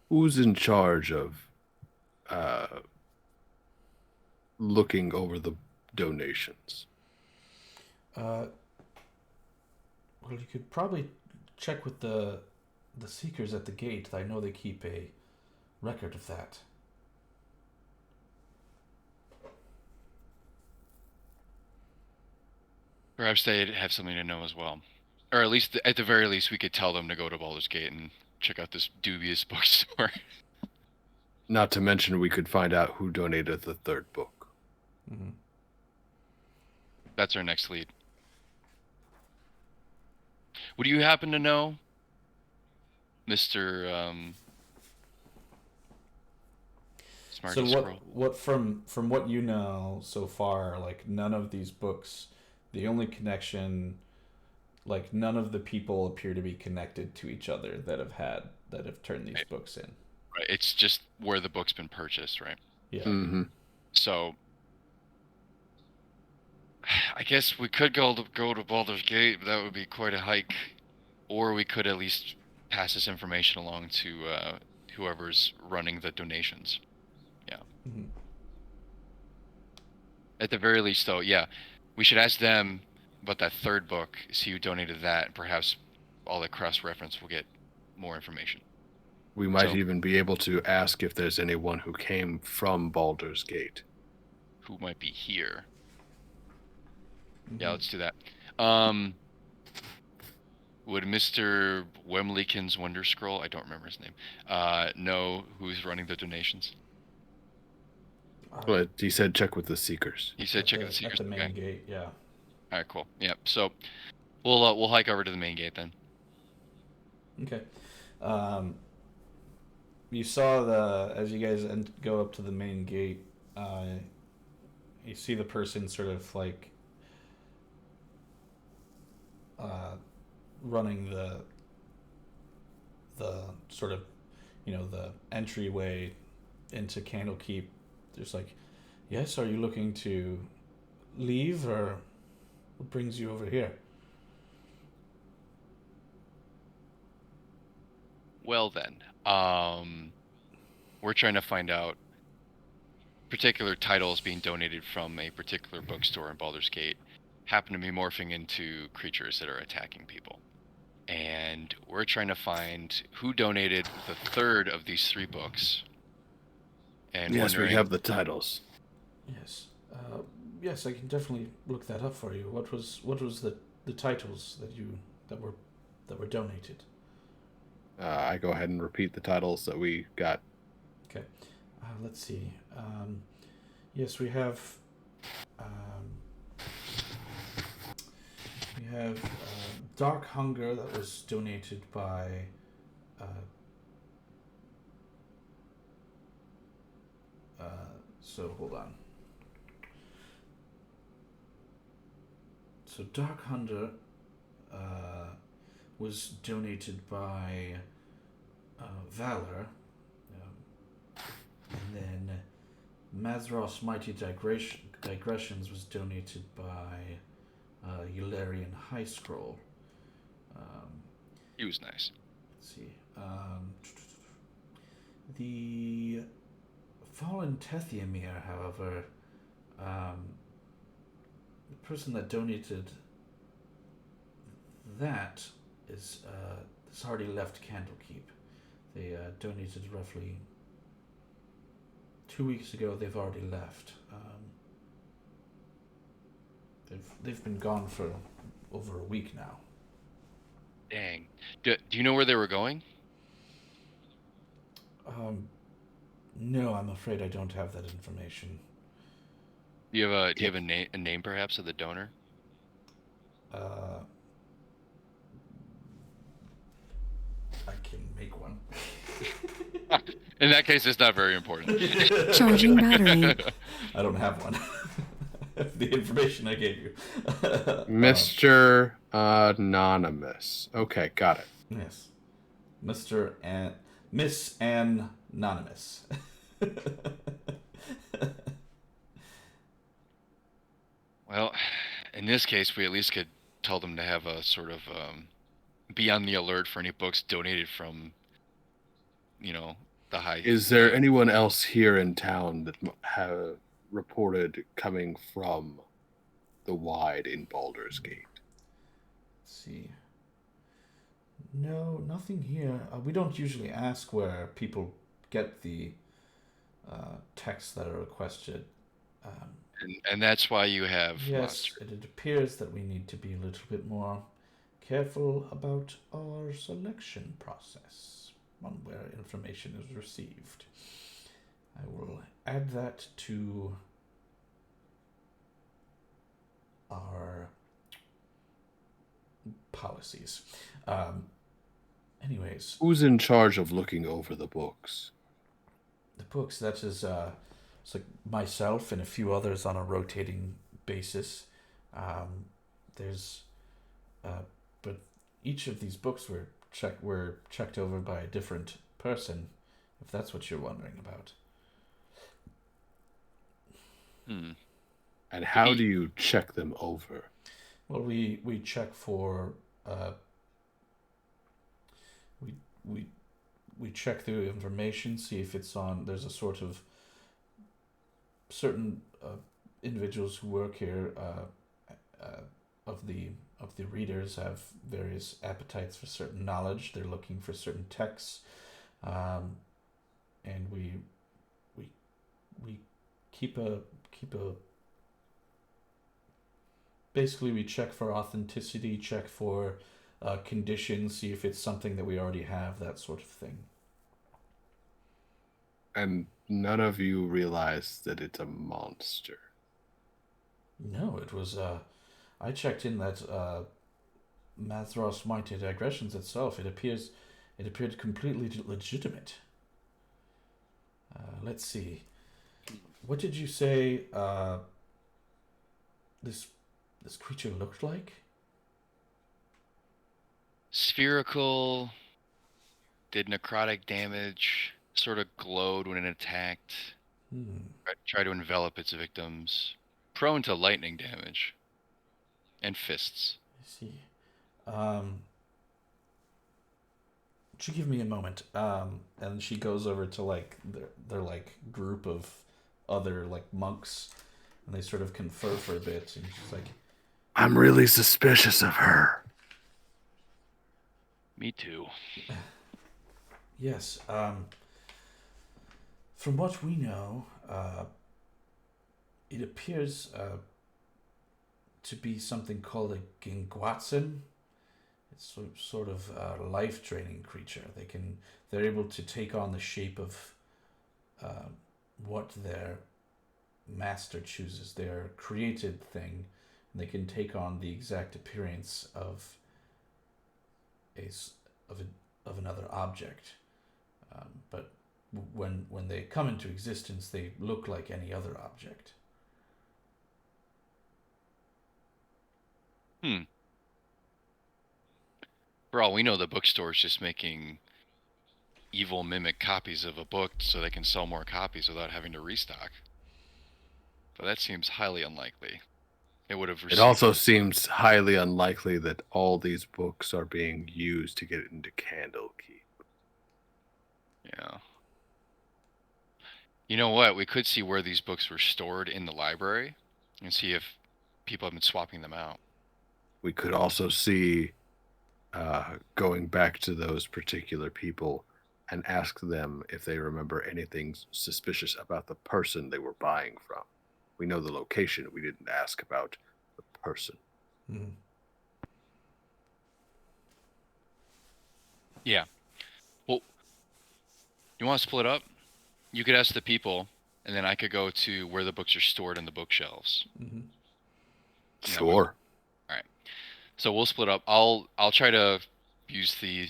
Who's in charge of looking over the donations? Well, you could probably check with the seekers at the gate. I know they keep a record of that. Perhaps they'd have something to know as well. Or at least, at the very least, we could tell them to go to Baldur's Gate and check out this dubious bookstore. Not to mention we could find out who donated the third book. Mm-hmm. That's our next lead. Would you happen to know, Mr. Smarty So Squirrel? what from what you know so far, like none of these books, the only connection, like none of the people appear to be connected to each other that have turned these books in. Right, it's just where the book's been purchased, right? Yeah. Mm-hmm. So, I guess we could go to Baldur's Gate, but that would be quite a hike. Or we could at least pass this information along to whoever's running the donations. Yeah. Mm-hmm. At the very least, though, yeah, we should ask them about that third book, see who donated that, and perhaps all the cross-reference will get more information. We might even be able to ask if there's anyone who came from Baldur's Gate. Who might be here. Mm-hmm. Yeah, let's do that. Would Mr. Wemleykins Wonder Scroll, I don't remember his name, know who's running the donations? But he said check with the Seekers. He said check with the Seekers. At the main Okay. gate, yeah. All right, cool. Yeah, so we'll hike over to the main gate then. Okay. You saw as you guys go up to the main gate, you see the person sort of like running the sort of, the entryway into Candlekeep. There's like, yes, are you looking to leave, or what brings you over here? Well then, we're trying to find out particular titles being donated from a particular bookstore in Baldur's Gate happen to be morphing into creatures that are attacking people. And we're trying to find who donated the third of these 3 books. And Yes, we have the titles. Yes. Yes, I can definitely look that up for you. What was the titles that were donated? I go ahead and repeat the titles that we got. Okay. Let's see. Yes, we have. Dark Hunger that was donated by. So hold on. So Dark Hunger was donated by Valor, and then Matreous Mighty Digressions was donated by Eularian High Scroll. He was nice. Let's see. The Fallen Tethiamir, however, the person that donated that has already left Candlekeep. They donated roughly 2 weeks ago. They've already left. They've been gone for over a week now. Dang. Do you know where they were going? No, I'm afraid I don't have that information. Do you have a name perhaps of the donor? Uh, I can make one. In that case, it's not very important. Charging battery. I don't have one. The information I gave you. Mr. Anonymous. Okay, got it. Yes. Mr. and Miss Anonymous. Well, in this case, we at least could tell them to have a sort of be on the alert for any books donated from, the high. Is there anyone else here in town that have reported coming from the wide in Baldur's Gate? Let's see. No, nothing here. We don't usually ask where people get the texts that are requested. And that's why you have Yes, Monstrous. it appears that we need to be a little bit more careful about our selection process on where information is received. I will add that to our policies. Anyways, Who's in charge of looking over the books? the books, that is it's like myself and a few others on a rotating basis. There's but each of these books were checked over by a different person, if that's what you're wondering about. And how do you check them over? Well, we check for we check the information, see if it's on. There's a sort of certain individuals who work here of the readers have various appetites for certain knowledge. They're looking for certain texts, and we keep a basically we check for authenticity, check for conditions, see if it's something that we already have, that sort of thing. And none of you realize that it's a monster. No, it was I checked in that Matreous Mighty Digressions itself. It appeared completely legitimate. Let's see. What did you say this creature looked like? Spherical, did necrotic damage, sort of glowed when it attacked, tried to envelop its victims, prone to lightning damage, and fists. I see. Would you give me a moment? And she goes over to like their like group of other like monks, and they sort of confer for a bit, and she's like, I'm really suspicious of her. Me too. yes. From what we know, it appears to be something called a Gingwatson. It's sort of a life-draining creature. They're able to take on the shape of what their master chooses, their created thing, and they can take on the exact appearance of another object. But when they come into existence, they look like any other object. For all we know, the bookstore is just making evil mimic copies of a book so they can sell more copies without having to restock. But that seems highly unlikely. It also seems highly unlikely that all these books are being used to get into Candlekeep. Yeah. You know what? We could see where these books were stored in the library and see if people have been swapping them out. We could also see going back to those particular people and ask them if they remember anything suspicious about the person they were buying from. We know the location. We didn't ask about the person. Mm-hmm. Yeah. Well, you want to split up? You could ask the people, and then I could go to where the books are stored in the bookshelves. Mm-hmm. Sure. All right. So we'll split up. I'll try to use the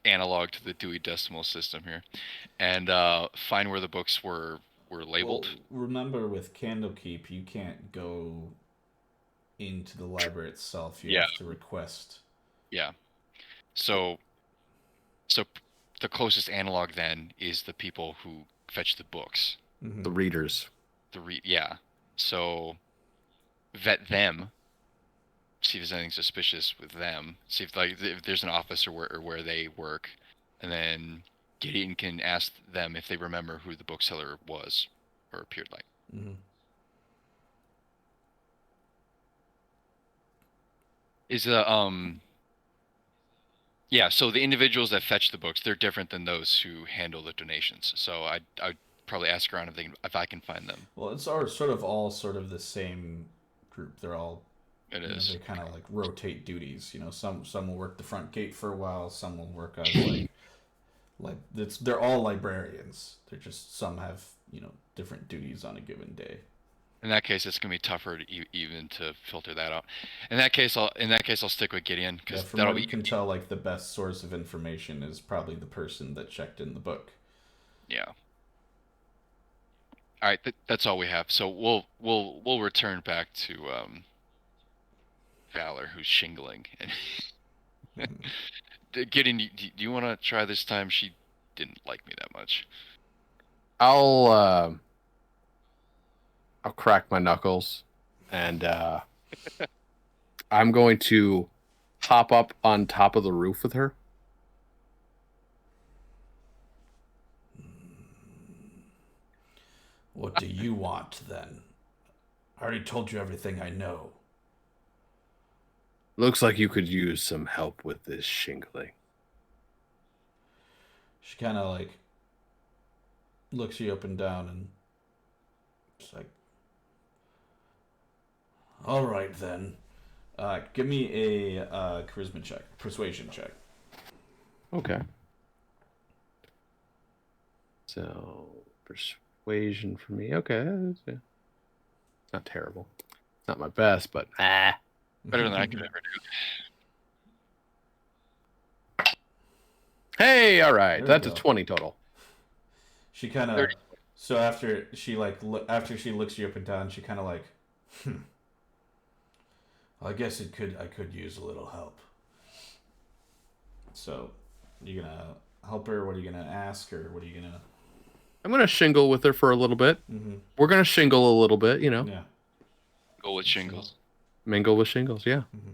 analog to the Dewey Decimal System here, and find where the books were labeled. Well, remember with Candlekeep, you can't go into the library itself. You Yeah. have to request. Yeah. So the closest analog then is the people who fetch the books. The readers. Yeah. So vet them. See if there's anything suspicious with them. See if there's an office or where they work, and then Gideon can ask them if they remember who the bookseller was or appeared like. Mm-hmm. Is yeah, so the individuals that fetch the books, they're different than those who handle the donations. So I'd probably ask around if I can find them. Well, it's all sort of the same group. They're all they kind of like rotate duties. Some will work the front gate for a while. Some will work as they're all librarians. They're just some have different duties on a given day. In that case, it's gonna be tougher even to filter that out. In that case, I'll stick with Gideon because from what you can tell, like the best source of information is probably the person that checked in the book. Yeah. All right, that's all we have. So we'll return back to Valor, who's shingling. Gideon, do you want to try this time? She didn't like me that much. I'll crack my knuckles, and I'm going to hop up on top of the roof with her. What do you want, then? I already told you everything I know. Looks like you could use some help with this shingling. She kind of like looks you up and down and it's like, all right then. Give me a charisma check, persuasion check. Okay. So persuasion for me. Okay, it's not terrible. It's not my best, but Better than I could ever do. Hey, all right, There that's we a go. 20 total. She kind of so after she looks you up and down, she kind of like, I guess I could use a little help. So, you gonna help her? What are you gonna ask her? What are you gonna? I'm gonna shingle with her for a little bit. Mm-hmm. We're gonna shingle a little bit, Yeah. Go with shingles. Mingle with shingles, yeah. Mm-hmm.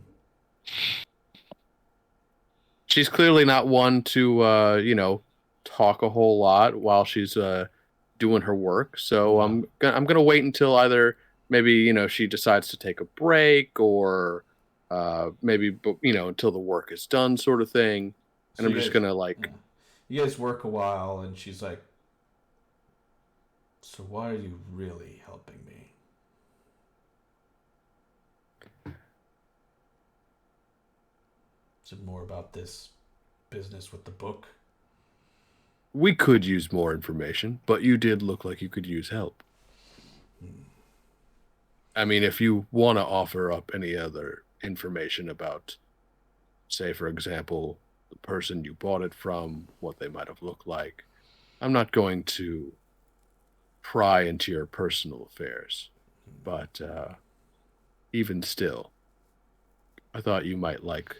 She's clearly not one to talk a whole lot while she's doing her work. So Yeah. I'm gonna wait until either maybe she decides to take a break or maybe until the work is done, sort of thing. And I'm just gonna You guys work a while, and she's like, so why are you really helping me? Is it more about this business with the book? We could use more information, but you did look like you could use help. I mean, if you want to offer up any other information about, say, for example, the person you bought it from, what they might have looked like, I'm not going to pry into your personal affairs. But even still, I thought you might like...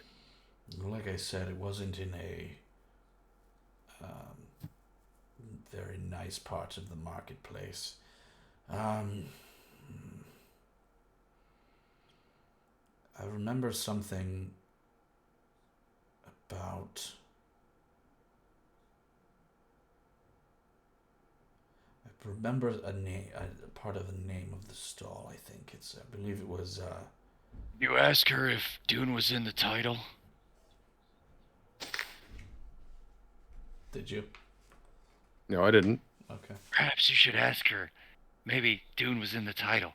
Like I said, it wasn't in a very nice part of the marketplace. I remember something about... I remember a part of the name of the stall. I believe it was... You ask her if Dune was in the title? Did you? No, I didn't. Okay. Perhaps you should ask her. Maybe Dune was in the title.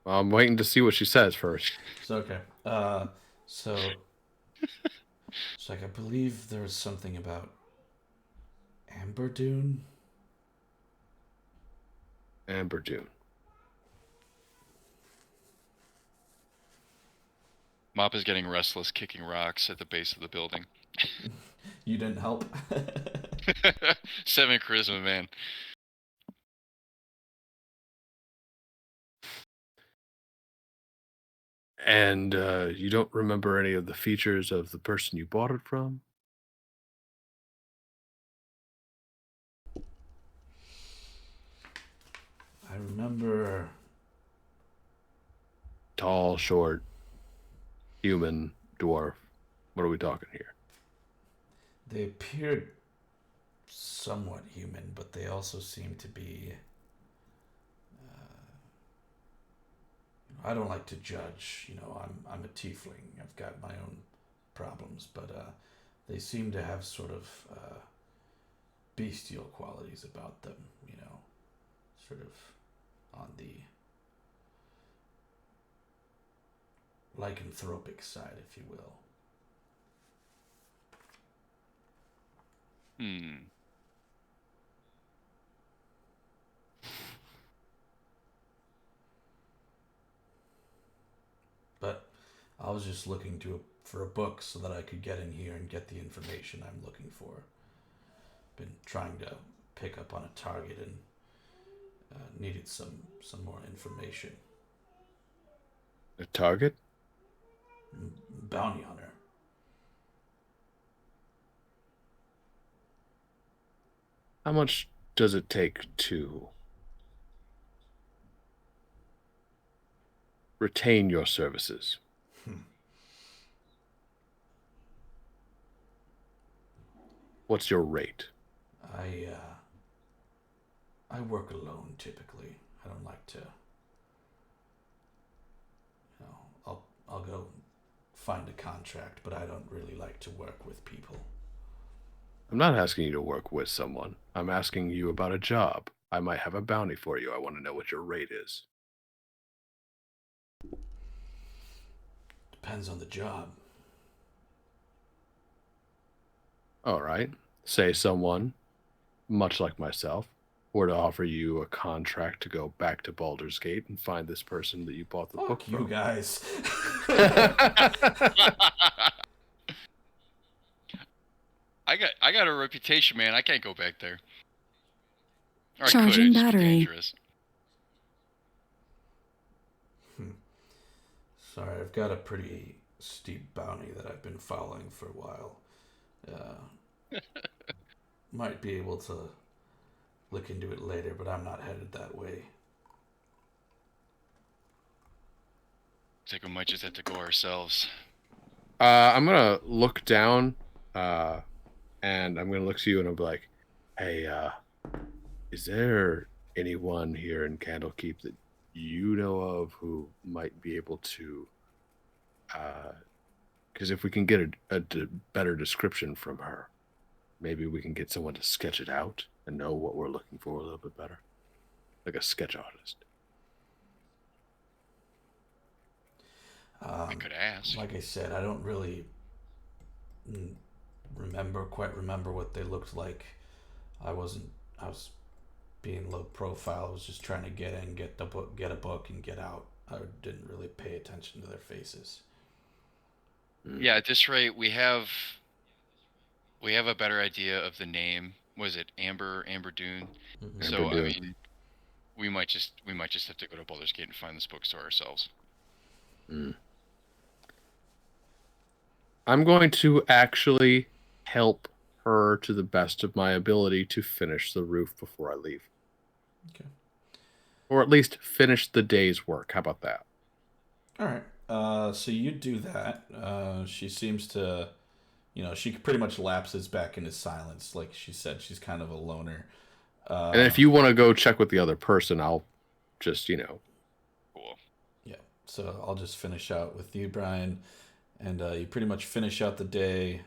Well, I'm waiting to see what she says first. So, okay. So it's like, I believe there was something about Amber Dune. Amber Dune. Mop is getting restless, kicking rocks at the base of the building. You didn't help. 7 charisma, man. And you don't remember any of the features of the person you bought it from? I remember. Tall, short, human, dwarf. What are we talking here? They appeared somewhat human, but they also seemed to be. I don't like to judge. I'm a tiefling. I've got my own problems, but they seem to have sort of bestial qualities about them. Sort of on the lycanthropic side, if you will. But I was just looking for a book so that I could get in here and get the information I'm looking for. Been trying to pick up on a target and needed some more information. A target? Bounty hunter. How much does it take to retain your services? What's your rate? I work alone typically. I don't like to. I'll go find a contract, but I don't really like to work with people. I'm not asking you to work with someone. I'm asking you about a job. I might have a bounty for you. I want to know what your rate is. Depends on the job. All right. Say someone, much like myself, were to offer you a contract to go back to Baldur's Gate and find this person that you bought the book Fuck you from. guys. I got a reputation, man. I can't go back there. Or Charging I could. It'd just be battery. dangerous. Sorry, I've got a pretty steep bounty that I've been following for a while. Might be able to look into it later, but I'm not headed that way. Looks like we might just have to go ourselves. I'm going to look down and I'm going to look to you and I'll be like, hey, is there anyone here in Candlekeep that you know of who might be able to, because if we can get a better description from her, maybe we can get someone to sketch it out and know what we're looking for a little bit better. Like a sketch artist. I could ask. Like I said, I don't really quite remember what they looked like. I was being low profile. I was just trying to get in, get a book, and get out. I didn't really pay attention to their faces. Yeah, at this rate, we have a better idea of the name. Was it Amber Dune? Mm-hmm. So Amber Dune. I mean, we might just have to go to Baldur's Gate and find this bookstore ourselves. I'm going to actually help her to the best of my ability to finish the roof before I leave. Okay. Or at least finish the day's work. How about that? All right. So you do that. She seems to, she pretty much lapses back into silence. Like she said, she's kind of a loner. And if you want to go check with the other person, I'll just, Cool. Yeah. So I'll just finish out with you, Brian. And you pretty much finish out the day.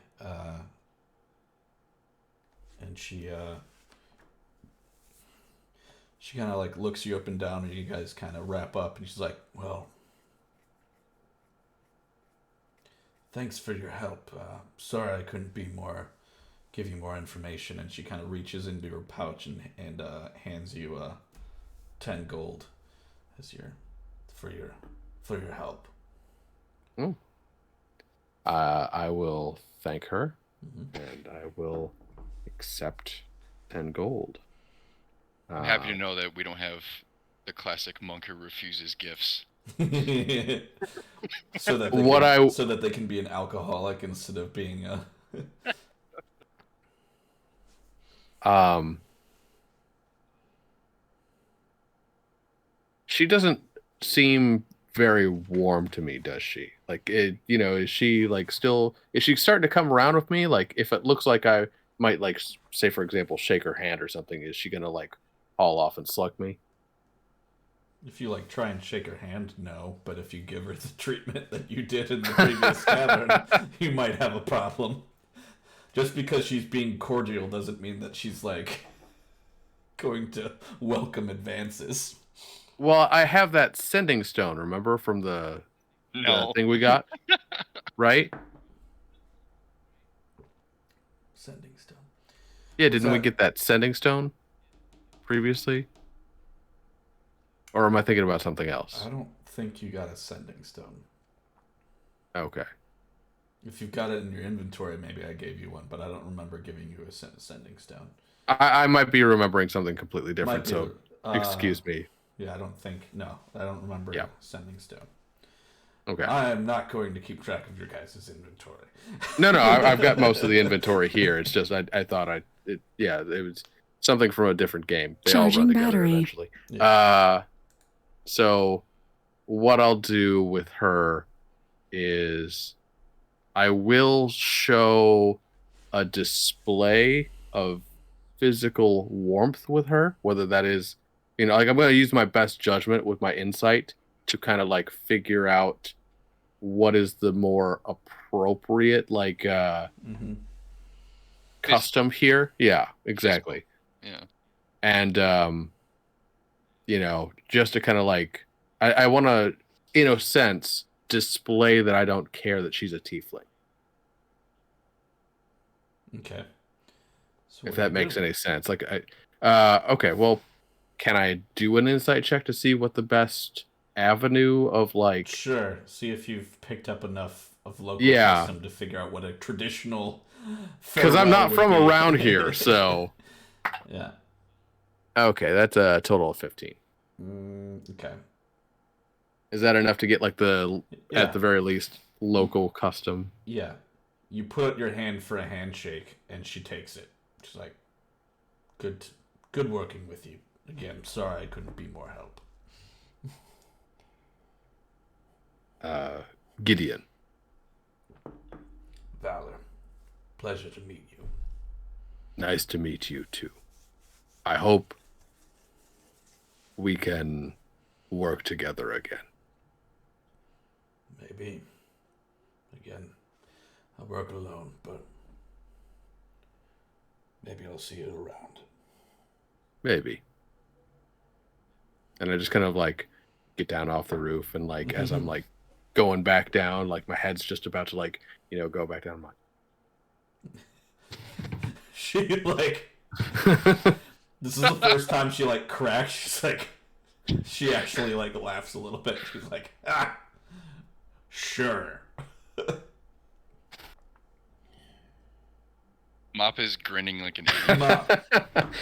And she kind of like looks you up and down, and you guys kind of wrap up. And she's like, well, thanks for your help. Sorry I couldn't give you more information. And she kind of reaches into her pouch and hands you 10 gold as for your help. Oh, I will thank her, Mhm. and I will accept 10 gold. I'm happy to know that we don't have the classic monk who refuses gifts. so that they can be an alcoholic instead of being a. She doesn't seem very warm to me, does she? Like, is she like is she starting to come around with me? Like, if it looks like I might, like, say, for example, shake her hand or something, is she gonna, like, haul off and slug me? If you like try and shake her hand, no. But if you give her the treatment that you did in the previous tavern, you might have a problem. Just because she's being cordial doesn't mean that she's like going to welcome advances. Well, I have that sending stone, remember, from the thing we got? Right? Sending stone. Yeah, didn't we get that sending stone previously? Or am I thinking about something else? I don't think you got a sending stone. Okay. If you've got it in your inventory, maybe I gave you one, but I don't remember giving you a sending stone. I might be remembering something completely different, Be, so excuse me. Yeah, I don't remember a sending stone. Okay. I am not going to keep track of your guys' inventory. No, I've got most of the inventory here. It's just I thought it was something from a different game. They all run together eventually. Yeah. So what I'll do with her is I will show a display of physical warmth with her, whether that is, like, I'm going to use my best judgment with my insight to kind of like figure out what is the more appropriate, like, custom here. Yeah, exactly. Yeah. And, just to kind of like, I want to, in a sense, display that I don't care that she's a tiefling. Okay. So if that makes any sense. Like, okay, well, can I do an insight check to see what the best avenue of, like... Sure. See if you've picked up enough of local custom to figure out what a traditional... Because I'm not from around here, so... Yeah. Okay, that's a total of 15. Okay. Is that enough to get, like, at the very least, local custom? Yeah. You put your hand for a handshake, and she takes it. She's like, good working with you. Again, sorry I couldn't be more help. Gideon. Valor. Pleasure to meet you. Nice to meet you, too. I hope we can work together again. Maybe. Again, I work alone, but maybe I'll see you around. Maybe. And I just kind of, like, get down off the roof, and, like, as I'm, like, going back down, like, my head's just about to, like, go back down. I'm like... She, like... This is the first time she, like, cracks. She's like... She actually, like, laughs a little bit. She's like, sure. Mop is grinning like an idiot.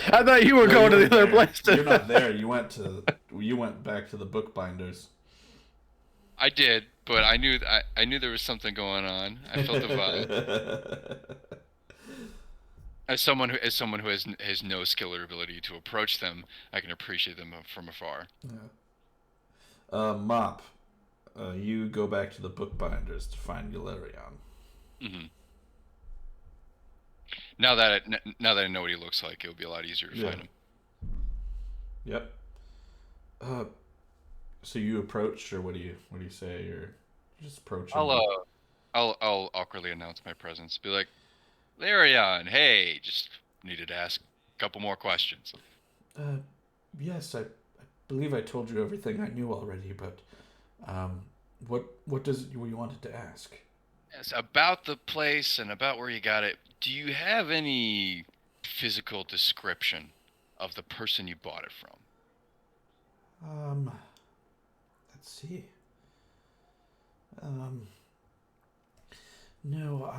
I thought you were going to the other place. You're not there. You went back to the bookbinders. I did, but I knew there was something going on. I felt the vibe. As someone who has no skill or ability to approach them, I can appreciate them from afar. Yeah. Mop, you go back to the bookbinders to find Galerion. Mm-hmm. Now that I know what he looks like, it'll be a lot easier to find him. Yep. So you approach, or what do you say, or just approach him? I'll awkwardly announce my presence. Be like, Galerion, hey, just needed to ask a couple more questions. Yes, I believe I told you everything I knew already, but what you wanted to ask? Yes, about the place and about where you got it. Do you have any physical description of the person you bought it from? Let's see. No,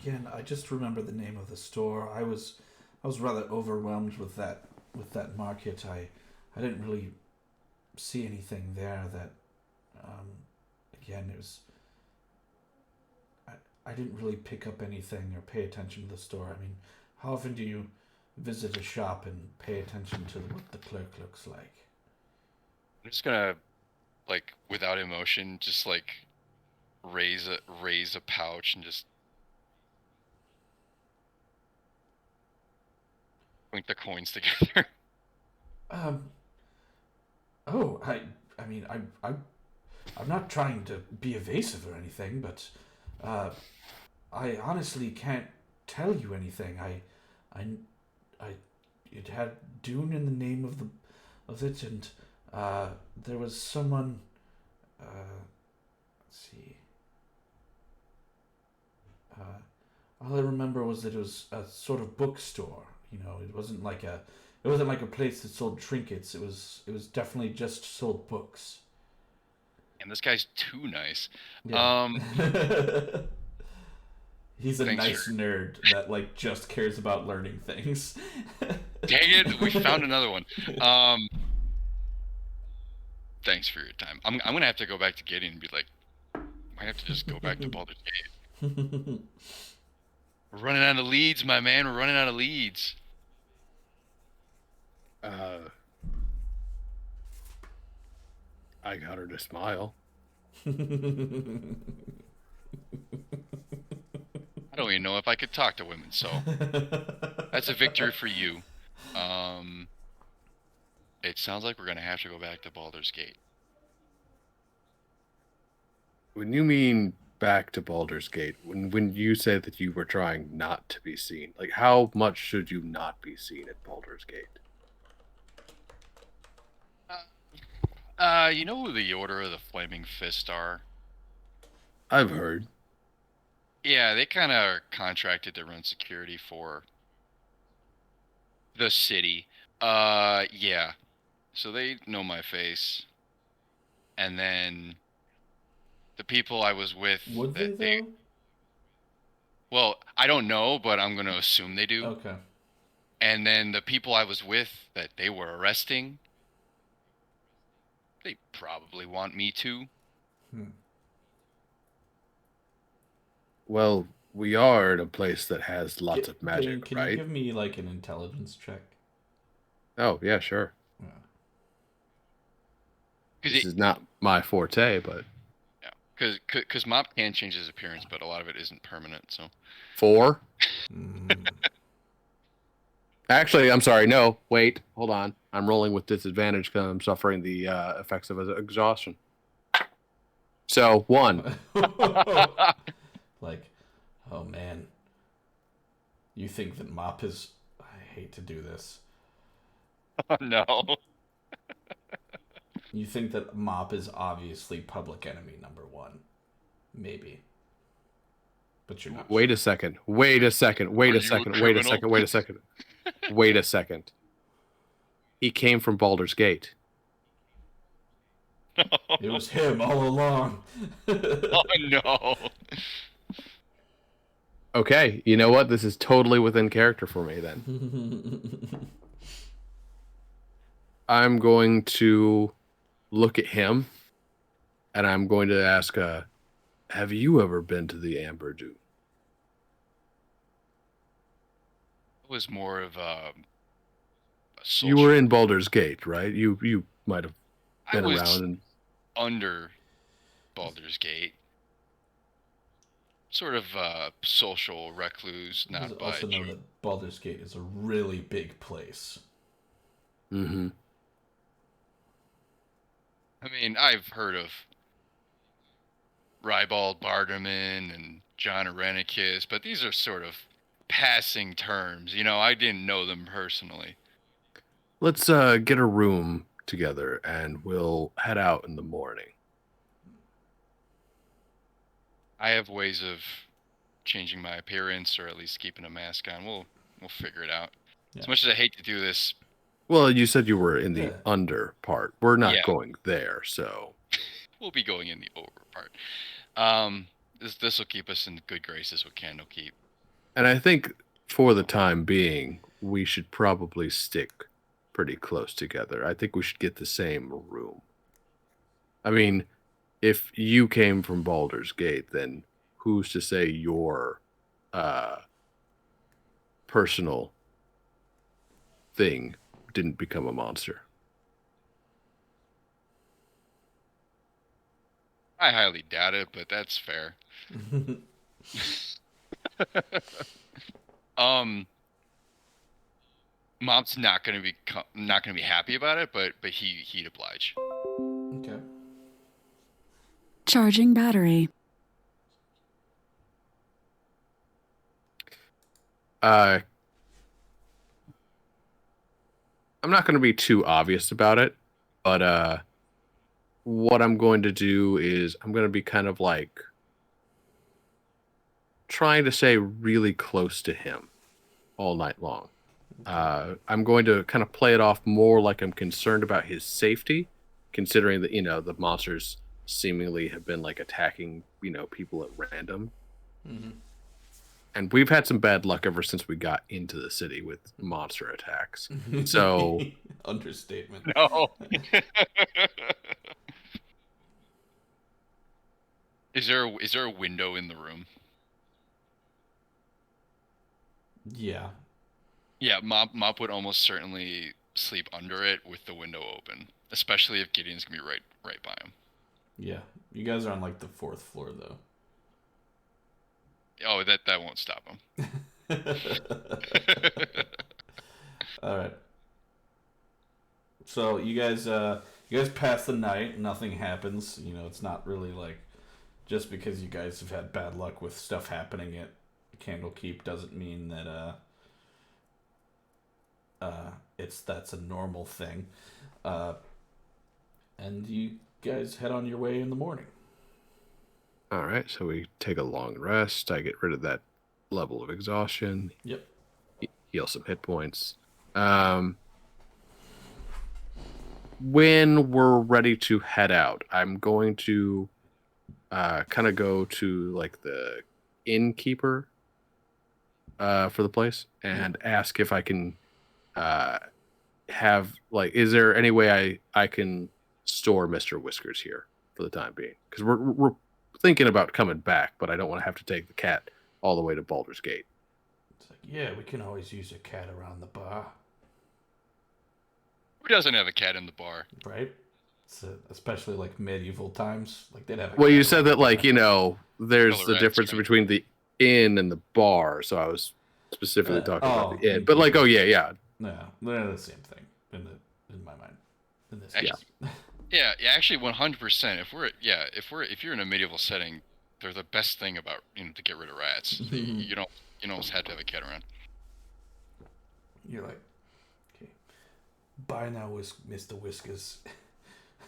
again, I just remember the name of the store. I was rather overwhelmed with that market. I didn't really see anything there that again, it was I didn't really pick up anything or pay attention to the store. I mean, how often do you visit a shop and pay attention to what the clerk looks like? I'm just gonna, like, without emotion, just like raise a pouch and just link the coins together. Um. Oh, I mean, I'm not trying to be evasive or anything, but uh, I honestly can't tell you anything. I, I, it had Dune in the name of it, and there was someone. Let's see. All I remember was that it was a sort of bookstore. You know, it wasn't like a place that sold trinkets. It was definitely just sold books. And this guy's too nice. Yeah. He's a Thanks nice for nerd that like just cares about learning things. dang it, we found another one. Thanks for your time. I'm gonna have to go back to Gideon and be like, I have to just go back to Baldur's Gate. We're running out of leads, my man. We're running out of leads. I got her to smile. I don't even know if I could talk to women, so that's a victory for you. It sounds like we're gonna have to go back to Baldur's Gate. When you mean back to Baldur's Gate, when you say that you were trying not to be seen, like how much should you not be seen at Baldur's Gate? You know who the Order of the Flaming Fist are? I've heard. Yeah, they kind of are contracted to run security for the city. Yeah. So they know my face. And then the people I was with Would they though? well, I don't know, but I'm going to assume they do. Okay. And then the people I was with that they were arresting, they probably want me to. Well, we are in a place that has lots of magic, Can right? you give me like an intelligence check? Oh, yeah, sure. Yeah. This is not my forte, but yeah, because Mop can change his appearance, but a lot of it isn't permanent. So 4. Mm. Actually, I'm sorry. No, wait, hold on. I'm rolling with disadvantage because I'm suffering the effects of exhaustion. So 1. Like, oh man. You think that Mop is? I hate to do this. oh no. You think that Mop is obviously public enemy number 1, maybe, but you're not. Wait a second. Wait a second. Wait a second. Wait a second. Wait a second. Wait a second. He came from Baldur's Gate. It was him all along. Oh no. Okay, you know what? This is totally within character for me then. I'm going to look at him and I'm going to ask, have you ever been to the Amber Dew? It was more of a You were in Baldur's Gate, right? You might have been around and under Baldur's Gate. Sort of social recluse, not by. Also know that Baldur's Gate is a really big place. Mm-hmm. I mean, I've heard of Rybald Barterman and John Arenicus, but these are sort of passing terms. You know, I didn't know them personally. Let's get a room together and we'll head out in the morning. I have ways of changing my appearance or at least keeping a mask on. We'll figure it out. Yeah. As much as I hate to do this, Well, you said you were in the Yeah. under part. We're not Yeah. going there, so. We'll be going in the over part. This will keep us in good graces with Candlekeep. And I think for the time being, we should probably stick pretty close together. I think we should get the same room. I mean, if you came from Baldur's Gate, then who's to say your personal thing didn't become a monster? I highly doubt it, but that's fair. Mom's not gonna be happy about it, but he'd oblige. Okay. Charging battery. I'm not going to be too obvious about it, but what I'm going to do is I'm going to be kind of like trying to stay really close to him all night long. I'm going to kind of play it off more like I'm concerned about his safety, considering that, the monsters seemingly have been like attacking, people at random. Mm-hmm. And we've had some bad luck ever since we got into the city with monster attacks. So understatement. No. Is there a window in the room? Yeah. Yeah, Mop would almost certainly sleep under it with the window open, especially if Gideon's gonna be right by him. Yeah. You guys are on like the 4th floor though. Oh, that won't stop him. All right. So you guys pass the night. Nothing happens. It's not really like just because you guys have had bad luck with stuff happening at Candlekeep doesn't mean that that's a normal thing. And you guys head on your way in the morning. all right, so we take a long rest. I get rid of that level of exhaustion. Yep. Heal some hit points. When we're ready to head out, I'm going to kind of go to like the innkeeper for the place and ask if I can have like, is there any way I can store Mr. Whiskers here for the time being? Because we're thinking about coming back, but I don't want to have to take the cat all the way to Baldur's Gate. It's like, yeah, we can always use a cat around the bar, Who doesn't have a cat in the bar? right? Especially like medieval times, like they'd have. Well, you said that like there's Kill the the rats, difference right? between the inn and the bar, so I was specifically talking about the inn. innkeeper. But like, oh yeah, No, they're the same thing in my mind. In this Actually, case. Yeah, actually, 100%. If you're in a medieval setting, they're the best thing about to get rid of rats. You don't almost have to have a cat around. You're like, okay, bye now, Mr. Whiskers.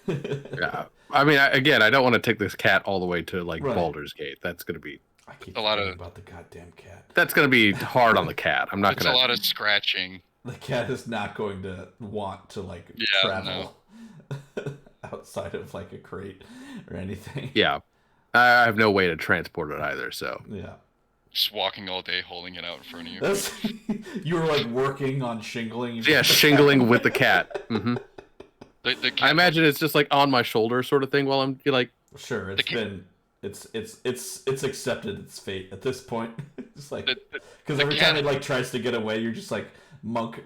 yeah. I mean, I don't want to take this cat all the way to like Right. Baldur's Gate. That's gonna be I keep A lot forgetting of- about the goddamn cat. that's gonna be hard on the cat. I'm not It's gonna. a lot of scratching. The cat is not going to want to like Yeah, travel outside of like a crate or anything. Yeah, I have no way to transport it either. So Yeah. Just walking all day, holding it out in front of you. That's you were like working on shingling. yeah, shingling with the cat. hmm The I cat, imagine it's just like on my shoulder sort of thing while I'm like. Sure, it's accepted its fate at this point. It's like because the every cat- time it like tries to get away, you're just like monk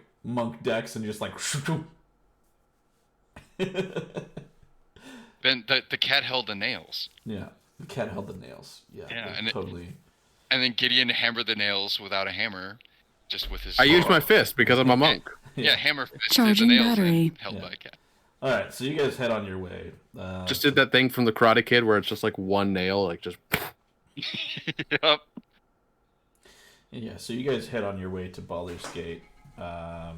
decks and just like. then the cat held the nails, Yeah, the cat held the nails. Yeah, Yeah, like, and totally. and then Gideon hammered the nails without a hammer, just with his. I used my fist because I'm a monk. Yeah, hammer fisted the Charging nails battery. and held Yeah. by a cat. All right, so you guys head on your way. Just did that thing from the Karate Kid where it's just like one nail, like just. Yep. Yeah, so you guys head on your way to Baldur's Gate. I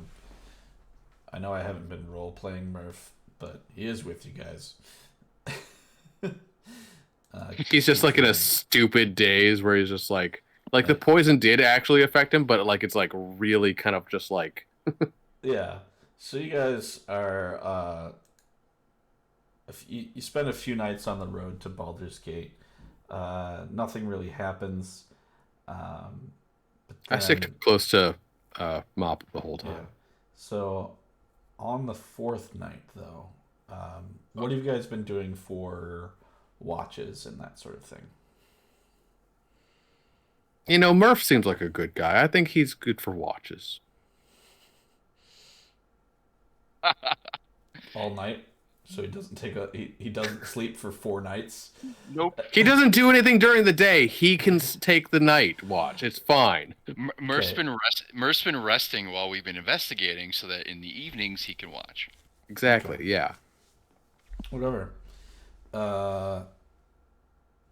know I haven't been role playing Murph, but he is with you guys. He's just like in a stupid daze where he's just like the poison did actually affect him, but like it's like really kind of just like Yeah, So you guys are you spend a few nights on the road to Baldur's Gate. Nothing really happens. But I stick then, close to Mop the whole yeah. time. So on the fourth night, though, what have you guys been doing for watches and that sort of thing? You know, Murph seems like a good guy. I think he's good for watches. All night, so he doesn't he doesn't sleep for 4 nights. Nope. He doesn't do anything during the day. He can take the night watch. It's fine. Murph's Okay. been resting while we've been investigating, so that in the evenings he can watch. Exactly. Okay. Yeah. Whatever.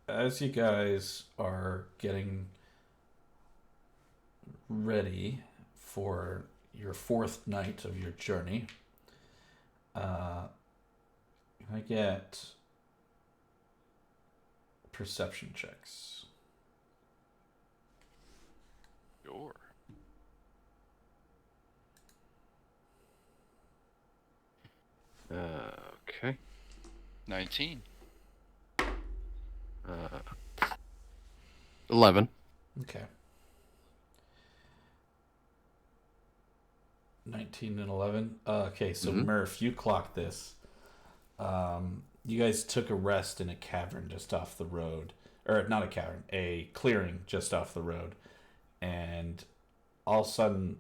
As you guys are getting ready for your fourth night of your journey, can I get perception checks? Sure. Okay. 19. 11. Okay. 19 and 11. Okay, so Mhm. Murph, you clocked this. You guys took a rest in a cavern just off the road. Or not a cavern, a clearing just off the road. And all of a sudden,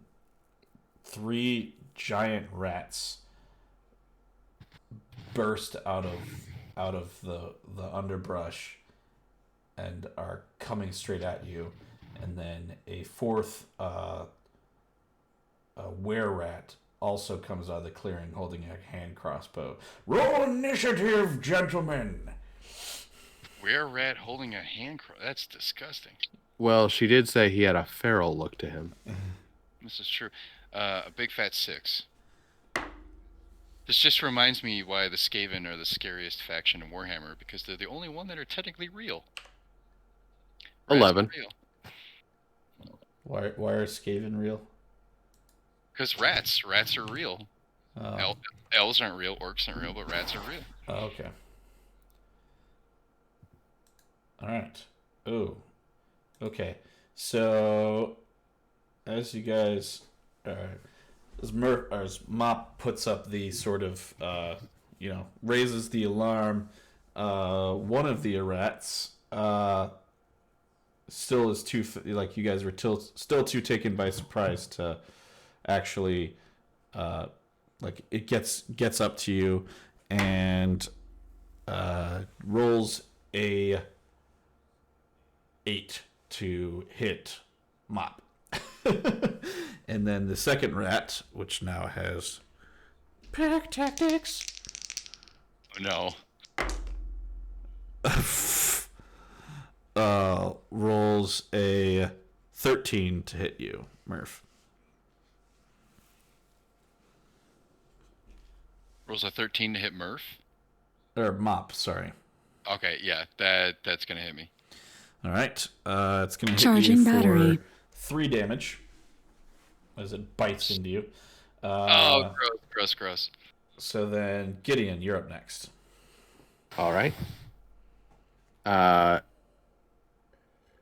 3 giant rats burst out of the underbrush and are coming straight at you. And then a fourth a were-rat also comes out of the clearing holding a hand crossbow. Roll initiative, gentlemen! Were-rat holding a hand cross. That's disgusting. Well, she did say he had a feral look to him. This is true. A big fat 6. This just reminds me why the Skaven are the scariest faction in Warhammer, because they're the only one that are technically real. Rats 11. are real. Why are Skaven real? Because rats are real. Oh, Elves aren't real, orcs aren't real, but rats are real. okay. Alright. Oh. Okay. So, as you guys... as Mop puts up the sort of, raises the alarm, one of the rats still is too... Like, you guys were still too taken by surprise to actually... it gets up to you and rolls a 8 to hit Mop. And then the second rat, which now has pack tactics, Oh, no. rolls a 13 to hit you, Murph. Rolls a 13 to hit Murph. Or Mop, sorry. Okay, yeah, that's gonna hit me. All right. It's going to hit Charging you battery. for 3 damage as it bites into you. Oh, gross. So then, Gideon, you're up next. All right.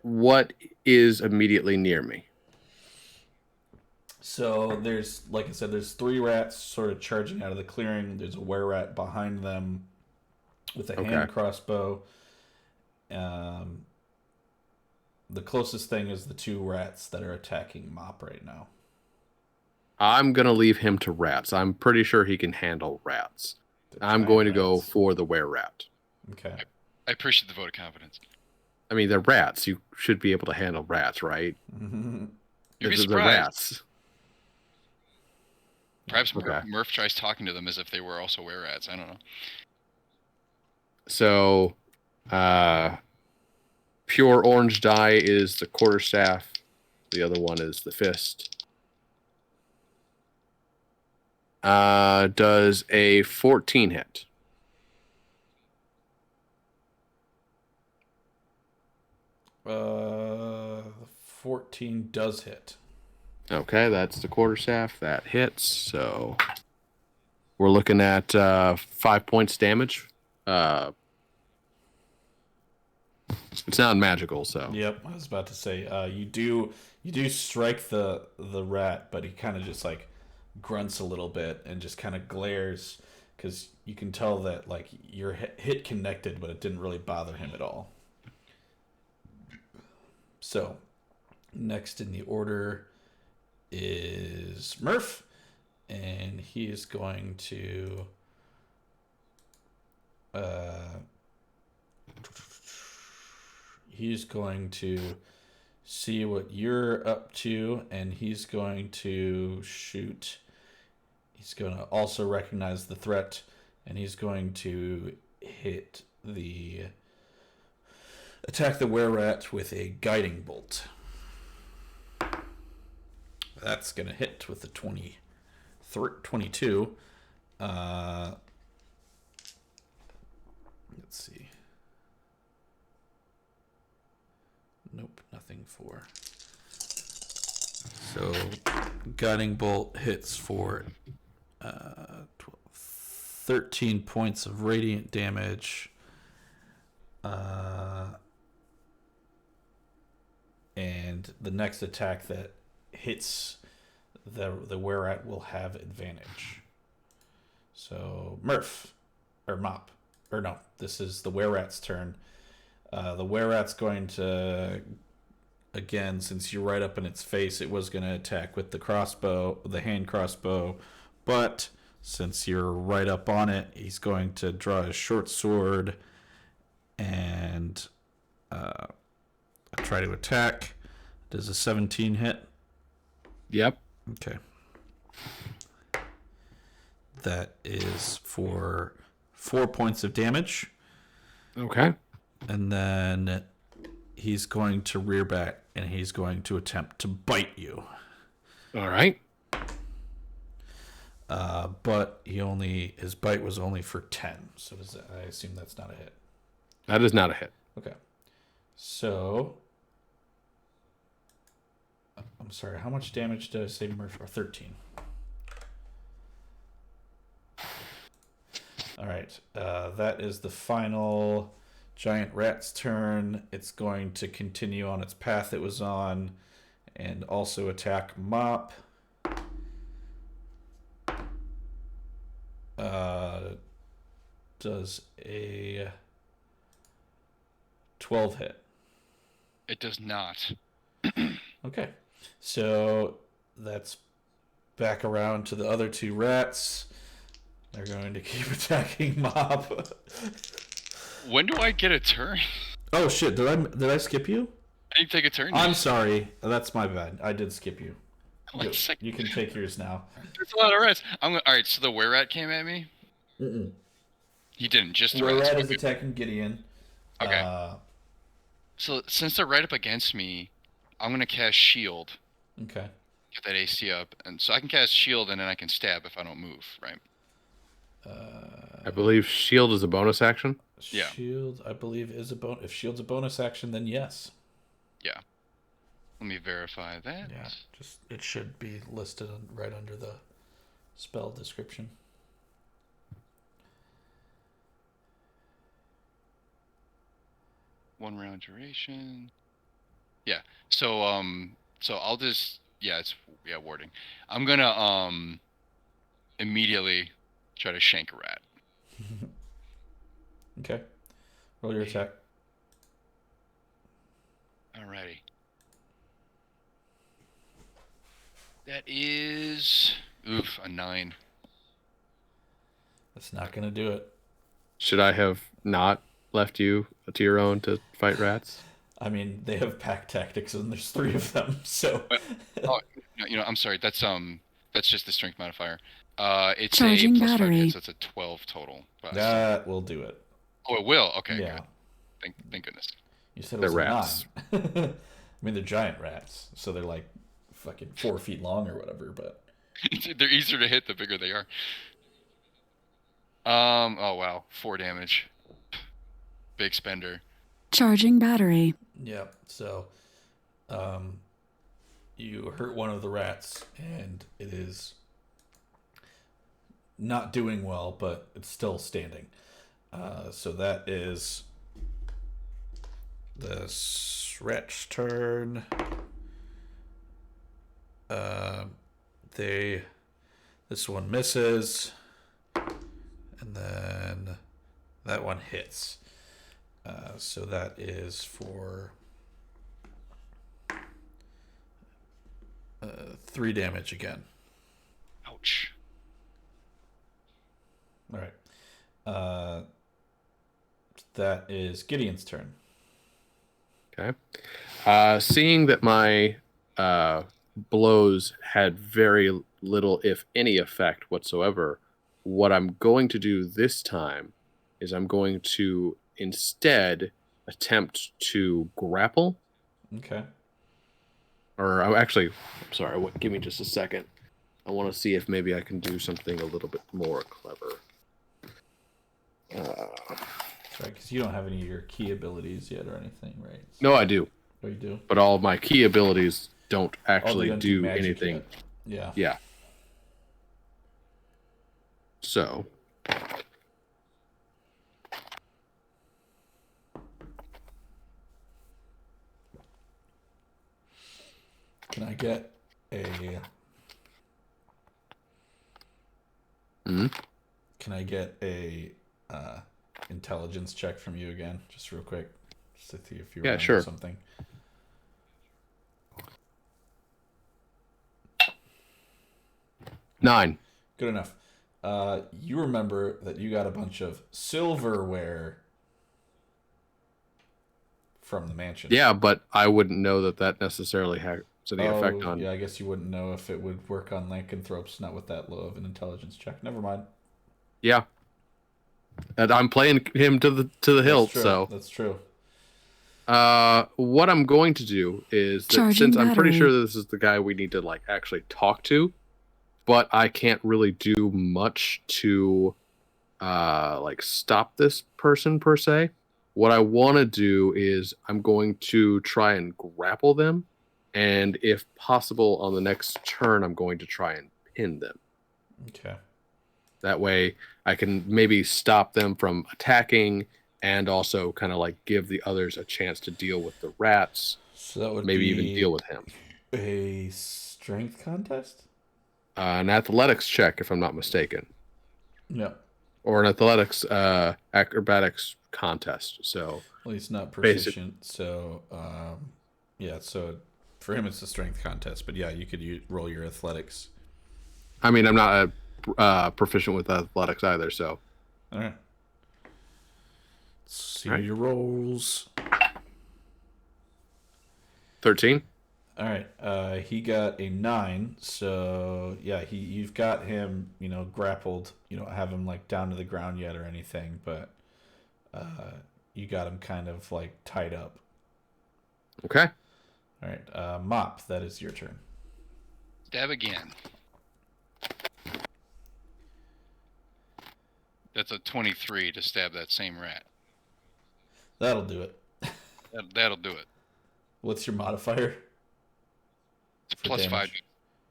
What is immediately near me? So there's, like I said, there's 3 rats sort of charging out of the clearing. There's a were-rat behind them with a hand crossbow. The closest thing is the 2 rats that are attacking Mop right now. I'm going to leave him to rats. I'm pretty sure he can handle rats. I'm going to go for the were-rat. Okay. I appreciate the vote of confidence. I mean, they're rats. You should be able to handle rats, right? You'd be They're surprised. rats. Perhaps Okay. Murph tries talking to them as if they were also were-rats. I don't know. So, pure orange die is the quarterstaff. The other one is the fist. Does a 14 hit? The 14 does hit. Okay, that's the quarterstaff. That hits. So We're looking at 5 points damage. It's not magical, so. Yep, I was about to say you do strike the rat, but he kind of just like grunts a little bit and just kind of glares because you can tell that like your hit connected, but it didn't really bother him at all. So next in the order is Murph, and he is going to he's going to see what you're up to, and he's going to shoot. He's going to also recognize the threat, and he's going to attack the were-rat with a guiding bolt. That's going to hit with the 22. Let's see. Nope, nothing for. So, guiding bolt hits for 13 points of radiant damage. And the next attack that hits the were-rat will have advantage. So, Murph, or Mop, or no, this is the were-rat's turn. The were-rat's going to, again, since you're right up in its face, it was going to attack with the hand crossbow, but since you're right up on it, he's going to draw his short sword and try to attack. Does a 17 hit? Yep. Okay. That is for 4 points of damage. Okay. And then he's going to rear back and he's going to attempt to bite you. All right. But his bite was only for 10. So I assume that's not a hit. That is not a hit. Okay. So I'm sorry, how much damage did I say Murphy? 13. All right. That is the final giant rat's turn. It's going to continue on its path it was on and also attack Mop. Does a 12 hit? It does not. Okay. So that's back around to the other two rats. They're going to keep attacking Mop. When do I get a turn? Oh shit! Did I skip you? I didn't take a turn. I'm sorry. That's my bad. I did skip you. One second. You can take yours now. There's a lot of rats. All right, so the were-rat came at me? Mm-mm. He didn't, just the Were-rat rats. is attacking Gideon. Okay. So since they're right up against me, I'm going to cast Shield. Okay. Get that AC up. And so I can cast Shield and then I can stab if I don't move, right? I believe shield is a bonus action. Yeah. Shield, I believe, is a bonus. If shield's a bonus action, then yes. Yeah. Let me verify that. Yeah. It should be listed right under the spell description. One round duration. Yeah. So I'll just warding. I'm gonna immediately try to shank a rat. Okay. Roll your attack. Alrighty. That is a 9. That's not gonna do it. Should I have not left you to your own to fight rats? I mean, they have pack tactics, and there's 3 of them. So. I'm sorry. That's just the strength modifier. It's Charging a plus 5 battery. hit, so it's a 12 total. That will do it. Oh, it will. Okay, Yeah. good. Thank goodness. You said it They're was rats. 9. I mean, they're giant rats, so they're like fucking 4 feet long or whatever. But They're easier to hit the bigger they are. Oh wow, 4 damage. Big spender. Charging battery. yeah, so you hurt one of the rats, and it is not doing well, but it's still standing. So that is the Stretch turn. This one misses, and then that one hits. So that is for 3 damage again. Ouch. All right. That is Gideon's turn. Okay. Seeing that my blows had very little, if any, effect whatsoever, what I'm going to do this time is I'm going to instead attempt to grapple. Okay. Or actually, sorry, give me just a second. I want to see if maybe I can do something a little bit more clever. Right, because you don't have any of your key abilities yet or anything, right? No, I do. Oh, you do? But all of my key abilities don't actually don't do magic anything. yet. Yeah. Yeah. So. Can I get a... Mm-hmm. Can I get a intelligence check from you again, just real quick, just to see if you remember sure. something? Nine. Good enough. You remember that you got a bunch of silverware from the mansion. Yeah, but I wouldn't know that necessarily has any effect on... Yeah, I guess you wouldn't know if it would work on lycanthropes, not with that low of an intelligence check. Never mind. Yeah. And I'm playing him to the hilt, so... That's true. What I'm going to do is that since I'm pretty sure this is the guy we need to like actually talk to, but I can't really do much to like stop this person per se. What I want to do is I'm going to try and grapple them, and if possible on the next turn I'm going to try and pin them. Okay. That way I can maybe stop them from attacking and also kind of like give the others a chance to deal with the rats. So that would maybe be even deal with him. A strength contest? An athletics check, if I'm not mistaken. Yeah. Or an athletics acrobatics contest. So well, he's not proficient, so yeah. So for him, it's a strength contest. But yeah, you could roll your athletics. I mean, I'm not proficient with athletics either. So all right. Let's see your rolls. 13. All right. He got a 9. So yeah, you've got him, grappled. You don't have him like down to the ground yet or anything, but you got him kind of like tied up. Okay. All right. Mop, that is your turn. Stab again. That's a 23 to stab that same rat. That'll do it. That'll do it. What's your modifier? It's plus 5.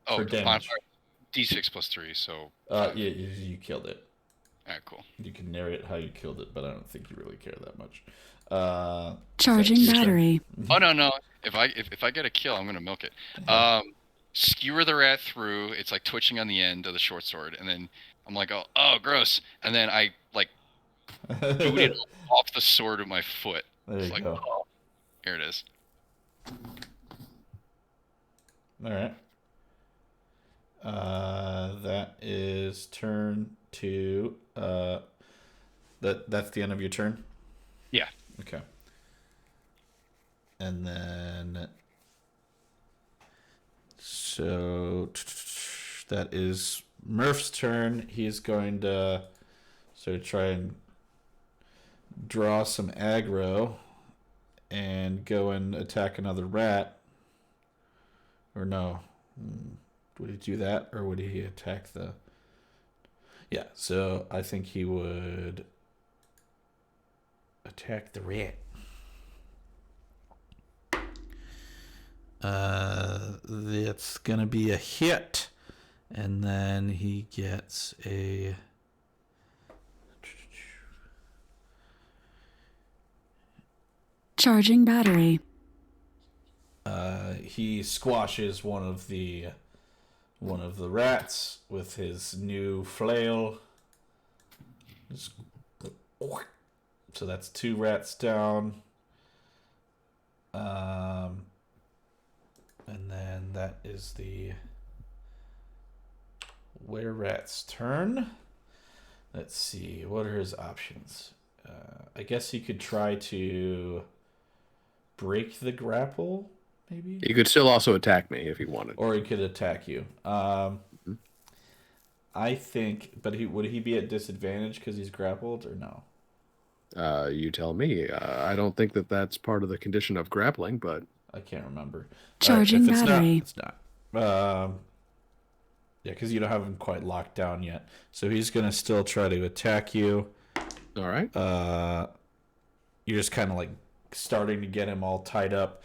Oh, for damage. D6 plus 3, so... yeah, you killed it. Alright, cool. You can narrate how you killed it, but I don't think you really care that much. Charging battery. Oh, no. If I get a kill, I'm going to milk it. Skewer the rat through. It's like twitching on the end of the short sword, and then I'm like, oh, gross. And then I, like, boot it off the sword with my foot. There you go. Oh, here it is. All right. That is turn 2. That's the end of your turn? Yeah. Okay. And then... So... That is Murph's turn. He's going to sort of try and draw some aggro and go and attack another rat. Or no. Would he do that, or would he attack the... Yeah, so I think he would attack the rat. That's going to be a hit. And then he gets a... Charging battery. He squashes one of the rats with his new flail. So that's 2 rats down. And then that is the were-rat's turn. Let's see, what are his options? I guess he could try to break the grapple, maybe? He could still also attack me if he wanted. Or he could attack you. I think, but would he be at disadvantage because he's grappled, or no? You tell me. I don't think that that's part of the condition of grappling, but... I can't remember. Charging battery. It's not. Yeah, because you don't have him quite locked down yet. So he's going to still try to attack you. All right. You're just kind of like starting to get him all tied up.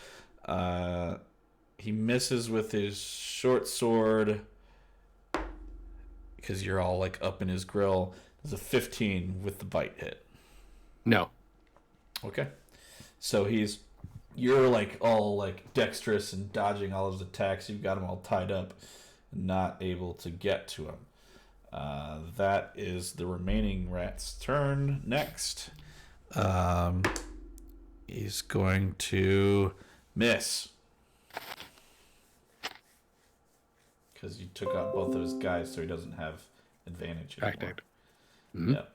He misses with his short sword because you're all like up in his grill. There's a 15 with the bite hit. No. Okay. So you're like all like dexterous and dodging all his attacks. You've got him all tied up, not able to get to him. That is the remaining rat's turn. Next, he's going to miss because you took out both of his guys, so he doesn't have advantage anymore. Mm-hmm. Yep.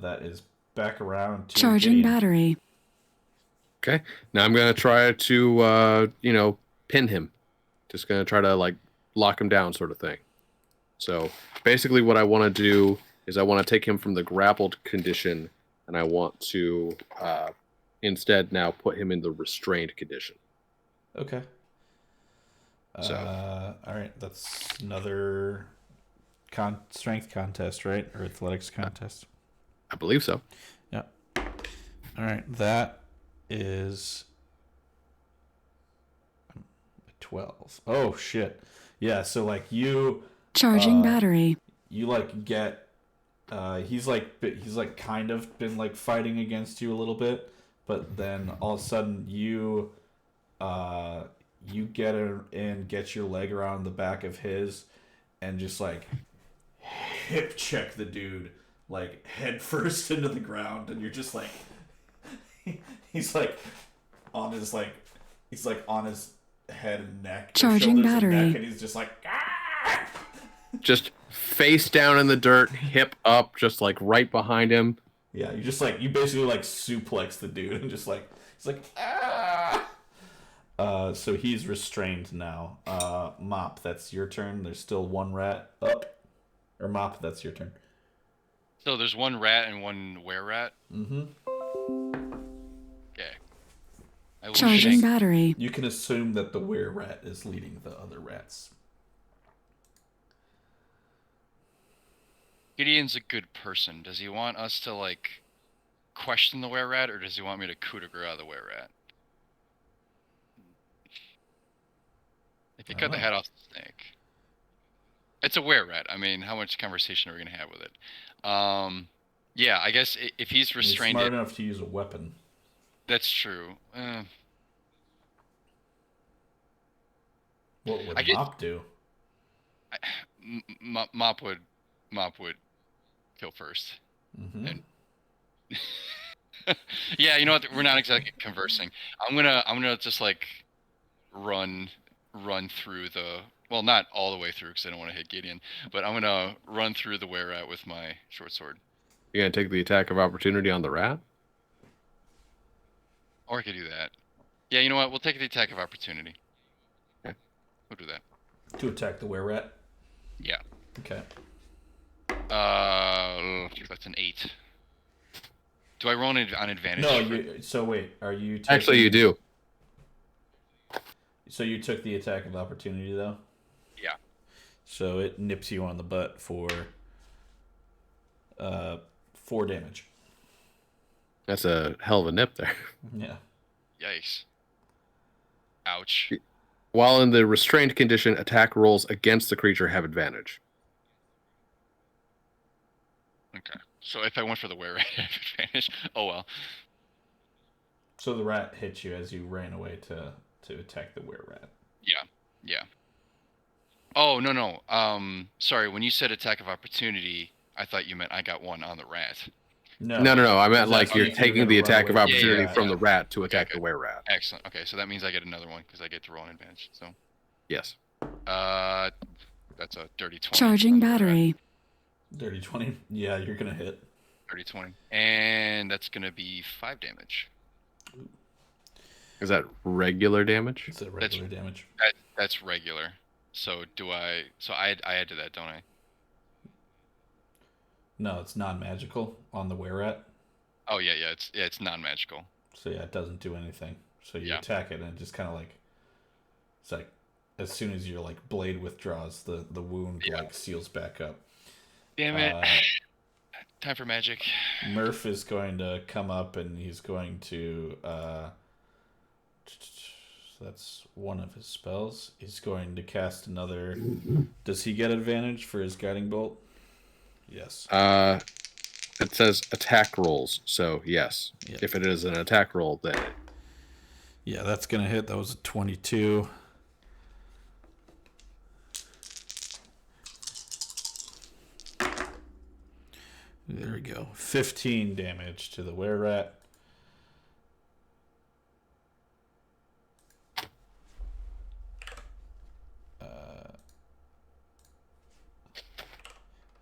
That is back around to Charging Gideon. battery. Okay. Now I'm going to try to, pin him. Just going to try to, like, lock him down sort of thing. So basically what I want to do is I want to take him from the grappled condition, and I want to instead now put him in the restrained condition. Okay. So. All right. That's another strength contest, right? Or athletics contest? I believe so. Yeah. All right. That is 12. Oh, shit. Yeah, so, like, you... Charging battery. You, like, get... He's kind of been, like, fighting against you a little bit, but then all of a sudden you get in, get your leg around the back of his, and just, like, hip check the dude, like, head first into the ground, and you're just, like... he's, like, on his, like... He's, like, on his head and neck. Charging battery. And, neck, and he's just, like... Ah! Just face down in the dirt, hip up, just, like, right behind him. Yeah, you just, like... You basically, like, suplex the dude, and just, like... He's like... Ah! So he's restrained now. Mop, that's your turn. There's still 1 rat up. Or Mop, that's your turn. So there's 1 rat and 1 were-rat? Mm-hmm. Okay. Charging battery. You can assume that the were-rat is leading the other rats. Gideon's a good person. Does he want us to, like, question the were-rat, or does he want me to coup de grace the were-rat? If you cut the head off the snake. It's a were-rat. I mean, how much conversation are we going to have with it? Yeah, I guess if he's restrained... He's smart enough to use a weapon. That's true. What would Mop do? Mop would kill first. Mm-hmm. And yeah, you know what? We're not exactly conversing. I'm gonna just like run through the, well, not all the way through because I don't want to hit Gideon, but I'm gonna run through the were-rat with my short sword. You're gonna take the attack of opportunity on the rat? Or I could do that. Yeah, you know what? We'll take the attack of opportunity. Okay. We'll do that. To attack the were-rat? Yeah. Okay. That's an 8. Do I roll on advantage? No, so wait, are you taking... Actually, you do. So you took the attack of opportunity, though? Yeah. So it nips you on the butt for 4 damage. That's a hell of a nip there. Yeah. Yikes. Ouch. While in the restrained condition, attack rolls against the creature have advantage. Okay. So if I went for the were rat, I have advantage. Oh well. So the rat hit you as you ran away to attack the were-rat. Yeah. Oh no. Sorry. When you said attack of opportunity, I thought you meant I got one on the rat. No. I meant like you're taking the attack of opportunity from the rat to attack the were-rat. Excellent. Okay, so that means I get another one because I get to roll an advantage. So. Yes. That's a dirty 20. Charging battery. Dirty 20. Yeah, you're gonna hit. Dirty 20, and that's gonna be 5 damage. Is that regular damage? It's a regular damage. That's regular. So do I? So I add to that, don't I? No, it's non-magical on the were-rat. Oh yeah. It's non-magical. So yeah, it doesn't do anything. So you attack it, and it just kind of like, it's like, as soon as your like blade withdraws, the wound like seals back up. Damn it! Time for magic. Murph is going to come up, and he's going to. That's one of his spells. He's going to cast another. Does he get advantage for his guiding bolt? Yes. It says attack rolls, so yes. Yeah. If it is an attack roll, then. Yeah, that's gonna hit. That was a 22. There we go. 15 damage to the were-rat.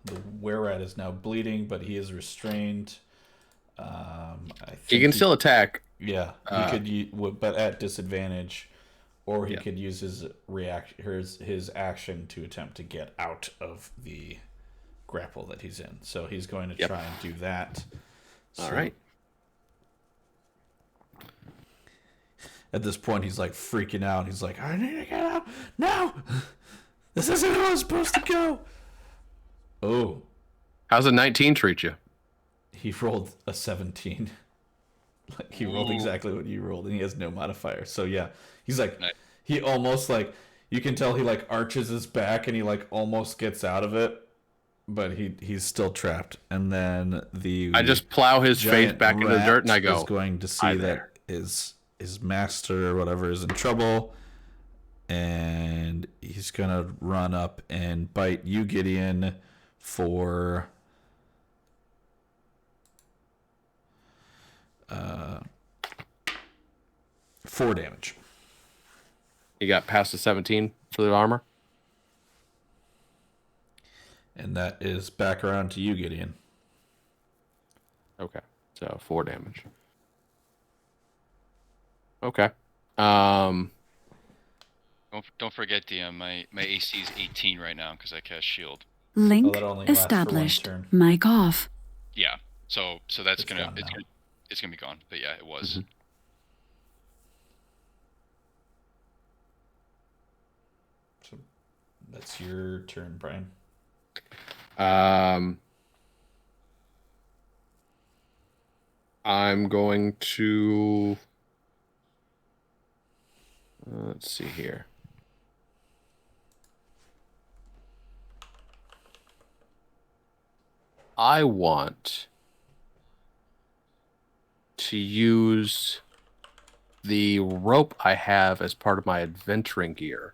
The were-rat is now bleeding, but he is restrained. He can still attack. Yeah, he could, but at disadvantage, or he could use his his action to attempt to get out of the grapple that he's in. So he's going to try and do that. All right. At this point, he's like freaking out. He's like, I need to get out now. This isn't how it's supposed to go. Oh. How's a 19 treat you? He rolled a 17. Like he rolled exactly what you rolled, and he has no modifier. So yeah, he's like, he almost like, you can tell he like arches his back, and he like almost gets out of it, but he's still trapped. And then I just plow his face back into the dirt, and I go, is going to see that his master or whatever is in trouble, and he's gonna run up and bite you, Gideon, for 4 damage. You got past the 17 for the armor? And that is back around to you, Gideon. Okay. So 4 damage. Okay. Don't forget, DM, my AC is 18 right now because I cast shield. Link established. Mic off. Yeah. So that's gonna be gone. But yeah, it was. Mm-hmm. So that's your turn, Brian. I'm going to let's see here. I want to use the rope I have as part of my adventuring gear.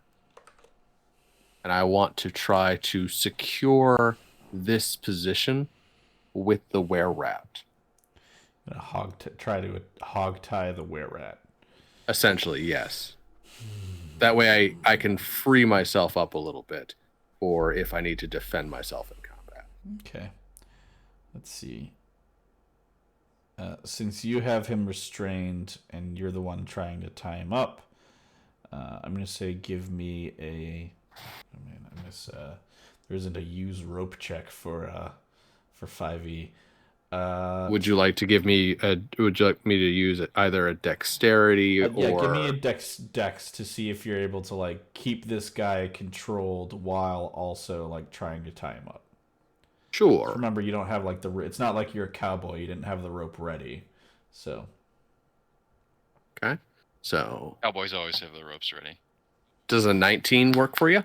And I want to try to secure this position with the were-rat. Try to hog tie the were-rat. Essentially, yes. That way I can free myself up a little bit, or if I need to defend myself in combat. Okay. Let's see. Since you have him restrained and you're the one trying to tie him up, I'm going to say give me a... there isn't a use rope check for 5e. Would you like to give me would you like me to use either a dexterity or... Yeah, give me a dex to see if you're able to like keep this guy controlled while also like trying to tie him up. Sure. Remember, you don't have like it's not like you're a cowboy. You didn't have the rope ready. So. Okay. So. Cowboys always have the ropes ready. Does a 19 work for you?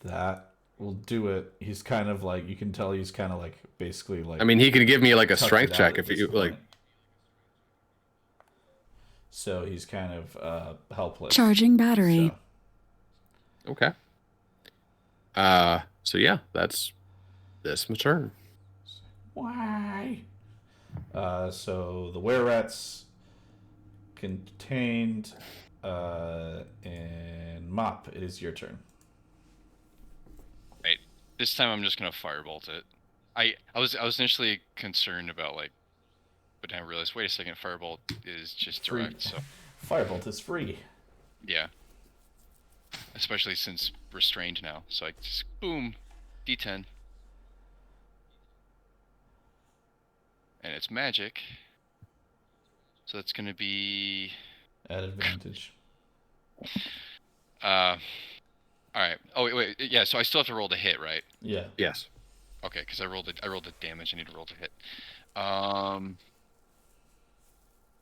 That will do it. He's kind of like, you can tell he's kind of like basically like. I mean, he can give me like a tucked strength it out check at if this you point. like. So he's kind of helpless. Charging battery. So. Okay. So yeah, that's my turn. Why? So the were-rats contained, and Mop, it is your turn. Right. This time I'm just gonna firebolt it. I was initially concerned about like, but then I realized, wait a second, firebolt is just Free. direct. So Firebolt is free. yeah. Especially since restrained now, so I just boom, D10, and it's magic. So that's gonna be At advantage. all right. Oh wait, yeah. So I still have to roll to hit, right? Yeah. Yes. Okay, because I rolled the damage. I need to roll to hit.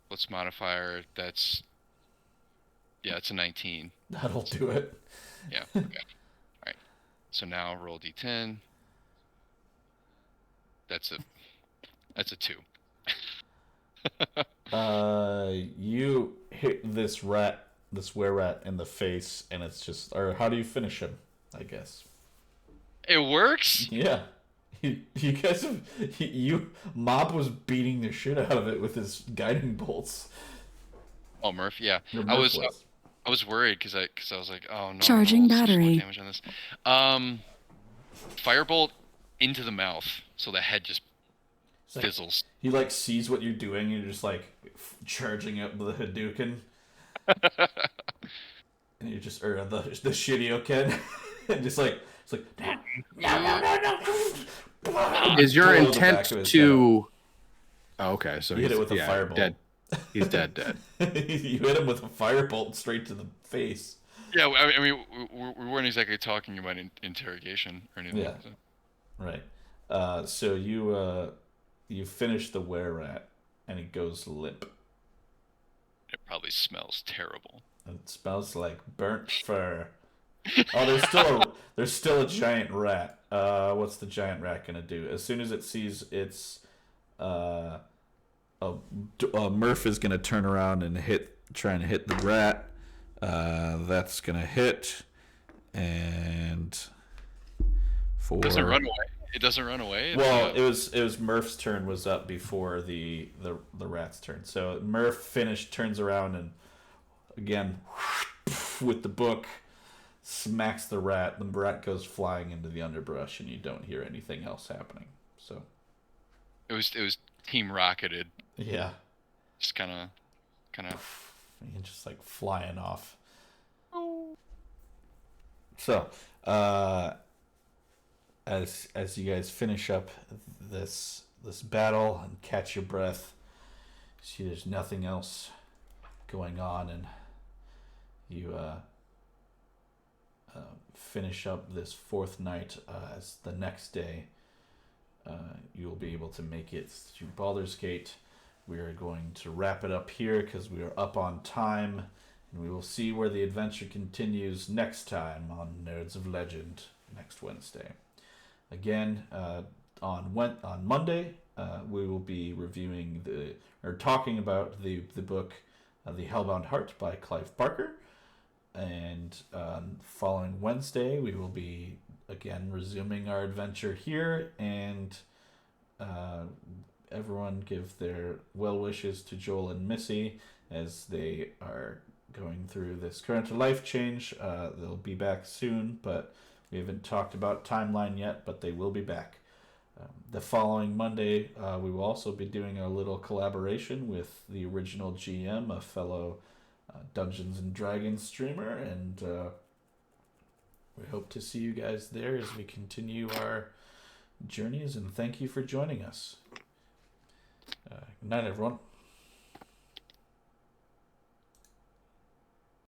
What's modifier? That's it's a 19. That'll do it. Yeah. Okay. All right. So now roll D10. That's a 2. You hit this were-rat in the face, and it's just, or how do you finish him? I guess. It works. Yeah. You guys have, Mop was beating the shit out of it with his guiding bolts. Oh, Murph. Yeah. Or I Murph was worried because I was like, oh no. Charging so much more battery. Damage on this. Firebolt into the mouth, so the head just like, fizzles. He like sees what you're doing, and you're just like charging up the Hadouken. And you just, or the Shirioken. And just like, it's like, no. Is your Blow the intent back of his to? Oh, okay, so You hit it with a firebolt. Dead. He's dead. You hit him with a firebolt straight to the face. Yeah, I mean, we weren't exactly talking about interrogation or anything. Yeah. So. Right. So you finish the were-rat, and it goes limp. It probably smells terrible. It smells like burnt fur. Oh, there's still a giant rat. What's the giant rat gonna do? As soon as it sees its, Murph is gonna turn around and try and hit the rat. That's gonna hit, and It doesn't run away. It doesn't run away. Well, it was Murph's turn was up before the rat's turn. So Murph turns around, and again with the book smacks the rat. The rat goes flying into the underbrush, and you don't hear anything else happening. So it was team rocketed. Yeah. Just kind of. And just like flying off. So, as you guys finish up this battle and catch your breath, you see there's nothing else going on, and you finish up this fourth night. As the next day, you will be able to make it to Baldur's Gate. We are going to wrap it up here because we are up on time, and we will see where the adventure continues next time on Nerds of Legend next Wednesday. Again, on Monday, we will be reviewing talking about the book, The Hellbound Heart by Clive Barker, and following Wednesday, we will be again resuming our adventure here, and everyone give their well wishes to Joel and Missy as they are going through this current life change. They'll be back soon, but we haven't talked about timeline yet, but they will be back. The following Monday, we will also be doing a little collaboration with the original GM, a fellow Dungeons and Dragons streamer, and we hope to see you guys there as we continue our journeys, and thank you for joining us. Good night, everyone.